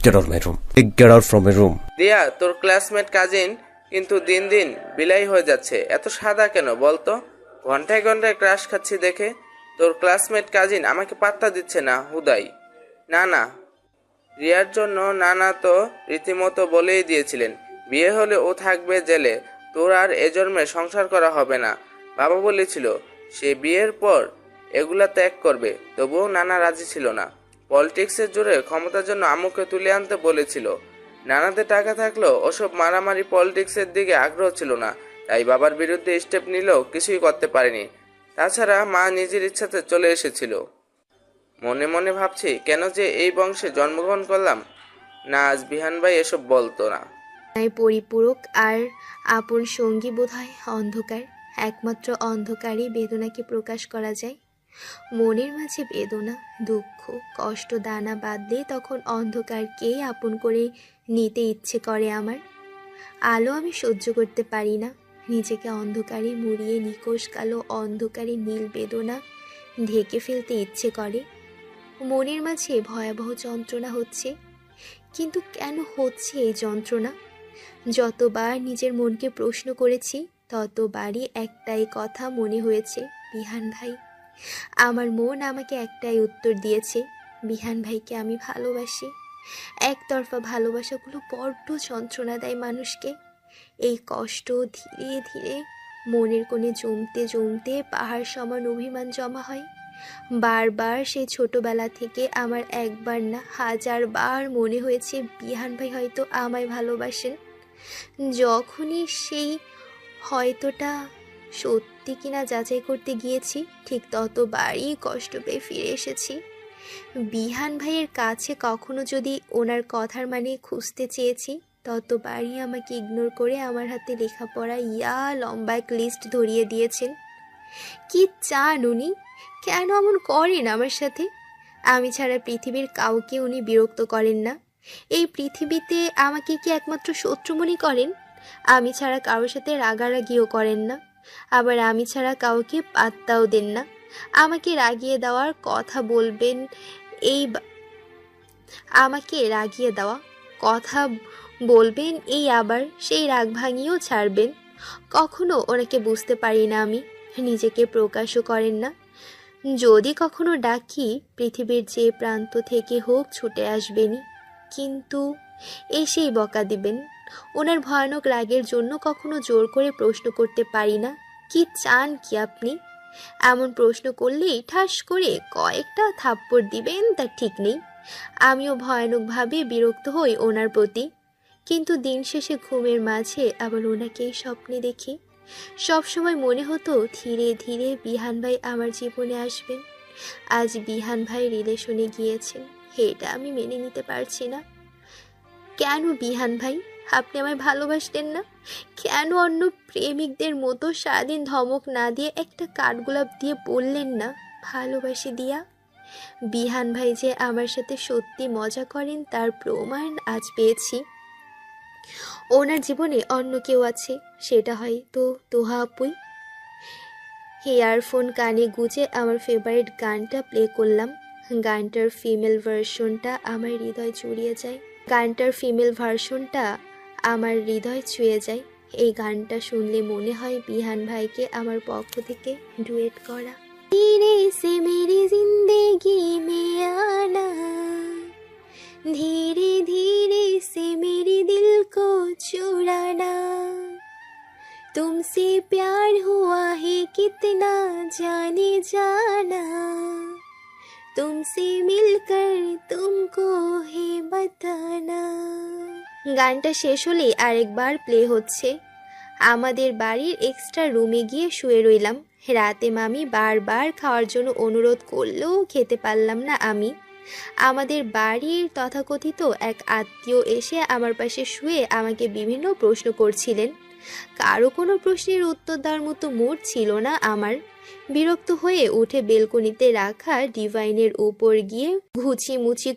Get out my room, get out from my room. দিয়া, তোর ক্লাসমেট কাজিন কিন্তু দিন দিন বিলাই হয়ে যাচ্ছে। এত সাদা কেন বলতো? ঘন্টায় ঘন্টায় ক্রাশ খাচ্ছি দেখে। তোর ক্লাসমেট কাজিন আমাকে পাত্তা দিচ্ছে না হুদাই। না, রিয়ার জন্য নানা তো রীতিমতো বলেই দিয়েছিলেন বিয়ে হলে ও থাকবে জেলে, তোর আর এ জন্মে সংসার করা হবে না। বাবা বলেছিল সে বিয়ের পর এগুলা ত্যাগ করবে, তবুও নানা রাজি ছিল না। পলিটিক্সের জোরে ক্ষমতার জন্য আম্মুকে তুলে আনতে বলেছিল। নানাদের টাকা থাকলেও ওসব মারামারি পলিটিক্সের দিকে আগ্রহ ছিল না, তাই বাবার বিরুদ্ধে স্টেপ নিলেও কিছুই করতে পারেনি। তাছাড়া মা নিজের ইচ্ছাতে চলে এসেছিল। মনে মনে ভাবছি কেন যে এই বংশে জন্মগ্রহণ করলাম। না, আজ বিহান ভাই এসব বলতো না। পরিপূরক আর আপন সঙ্গী বোধহয় অন্ধকার। একমাত্র অন্ধকারই বেদনাকে প্রকাশ করা যায়। মনের মাঝে বেদনা, দুঃখ, কষ্ট দানা বাঁধলে তখন অন্ধকারকেই আপন করে নিতে ইচ্ছে করে আমার। আলো আমি সহ্য করতে পারি না। নিজেকে অন্ধকারে মুড়িয়ে নিকোষ কালো অন্ধকারে নীল বেদনা ঢেকে ফেলতে ইচ্ছে করে। মনের মাঝে ভয়াবহ যন্ত্রণা হচ্ছে। কিন্তু কেন হচ্ছে এই যন্ত্রণা? যতবার নিজের মনকে প্রশ্ন করেছি ততবারই একটাই কথা মনে হয়েছে, বিহান ভাই। আমার মন আমাকে একটাই উত্তর দিয়েছে, বিহান ভাইকে আমি ভালোবাসি। একতরফা ভালোবাসাগুলো বড্ড যন্ত্রণা দেয় মানুষকে। এই কষ্ট ধীরে ধীরে মনের কোণে জমতে জমতে পাহাড় সমান অভিমান জমা হয়। বারবার সেই ছোটবেলা থেকে আমার একবার না 1000 বার মনে হয়েছে বিহান ভাই হয়তো আমায় ভালোবাসেন। যখনই সেই হয়তোটা সত্যি কিনা যাচাই করতে গিয়েছি ঠিক ততবারই কষ্ট পেয়ে ফিরে এসেছি। বিহান ভাইয়ের কাছে কখনো যদি ওনার কথার মানে খুঁজতে চেয়েছি ততবারই আমাকে ইগনোর করে আমার হাতে লেখাপড়া লম্বা এক লিস্ট ধরিয়ে দিয়েছেন। কি চান উনি? কেন এমন করেন আমার সাথে? আমি ছাড়া পৃথিবীর কাউকে উনি বিরক্ত করেন না। এই পৃথিবীতে আমাকে কি একমাত্র শত্রু মনে করেন? আমি ছাড়া কারোর সাথে রাগারাগিও করেন না, আবার আমি ছাড়া কাউকে পাত্তাও দেন না। আমাকে রাগিয়ে দেওয়ার কথা বলবেন, আমাকে রাগিয়ে দেওয়া কথা বলবেন, এই আবার সেই রাগ ভাঙিয়েও ছাড়বেন। কখনো ওনাকে বুঝতে পারি না আমি। নিজেকে প্রকাশও করেন না। যদি কখনো ডাকি পৃথিবীর যে প্রান্ত থেকে হোক ছুটে আসবেনই, কিন্তু এসেই বকা দিবেন। ওনার ভয়ানক রাগের জন্য কখনো জোর করে প্রশ্ন করতে পারি না, কি চান কি আপনি? এমন প্রশ্ন করলেই ঠাস করে কয়েকটা থাপ্পড় দিবেন তা ঠিক নেই। আমিও ভয়ানকভাবে বিরক্ত হই ওনার প্রতি। কিন্তু দিন শেষে ঘুমের মাঝে আবার ওনাকেই স্বপ্নে দেখি। সবসময় মনে হতো ধীরে ধীরে বিহান ভাই আমার জীবনে আসবেন। আজ বিহান ভাই রিলেশনে গিয়েছেন, এটা আমি মেনে নিতে পারছি না। কেন বিহান ভাই আপনি আমায় ভালোবাসতেন না? কেন অন্য প্রেমিকদের মতো সারাদিন ধমক না দিয়ে একটা কাঠগোলাপ দিয়ে বললেন না ভালোবাসি দিয়া? বিহান ভাই যে আমার সাথে সত্যি মজা করেন তার প্রমাণ আজ পেয়েছি। ওনার জীবনে অন্য কেউ আছে, সেটা হয়তো তোহা আপুই। ইয়ারফোন কানে গুজে আমার ফেভারিট গানটা প্লে করলাম। গানটার ফিমেল ভার্সনটা আমার হৃদয় ছুঁয়ে যায়। এই গানটা শুনলে মনে হয় বিহান ভাইকে আমার পক্ষ থেকে ডুয়েট করা। ধীরে সে মেরি জিন্দেগি মে আনা, ধীরে ধীরে সে মেরি দিল কো চুরানা, तुमसे प्यार हुआ है कितना जाने जाना, तुमसे मिलकर तुमको है बताना। গানটা শেষ হলেই আরেকবার প্লে হচ্ছে। আমাদের বাড়ির এক্সট্রা রুমে গিয়ে শুয়ে রইলাম। রাতে মামি বারবার খাওয়ার জন্য অনুরোধ করলেও খেতে পারলাম না আমি। আমাদের বাড়ির তথাকথিত এক আত্মীয় এসে আমার পাশে শুয়ে আমাকে বিভিন্ন প্রশ্ন করছিলেন। কারো কোনো প্রশ্নের উত্তর দেওয়ার মতো মুড ছিল না আমার। বিরক্ত হয়ে উঠে বেলকনিতে রাখা ডিভাইনের উপর গিয়ে ঘুচি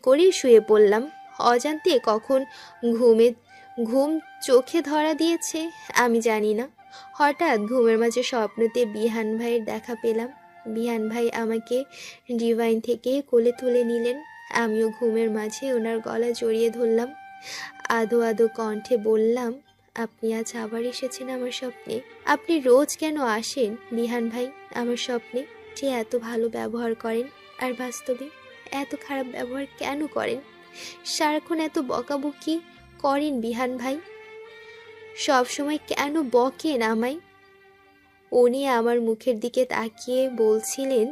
করে শুয়ে পড়লাম। অজান্তে কখন ঘুম চোখে ধরা দিয়েছে আমি জানি না। হঠাৎ ঘুমের মাঝে স্বপ্নতে বিহান ভাইয়ের দেখা পেলাম। বিহান ভাই আমাকে ডিভাইন থেকে কোলে তুলে নিলেন। আমিও ঘুমের মাঝে ওনার গলা জড়িয়ে ধরলাম। আধো আধো কণ্ঠে বললাম, আপনি আজ আবার এসেছেন আমার স্বপ্নে। আপনি রোজ কেন আসেন বিহান ভাই আমার স্বপ্নে? যে এত ভালো ব্যবহার করেন আর বাস্তবে এত খারাপ ব্যবহার কেন করেন? সারাক্ষণ এত বকাবকি করেন বিহান ভাই, সব সময় কেন বকেন আমায়? উনি আমার মুখের দিকে তাকিয়ে বলছিলেন,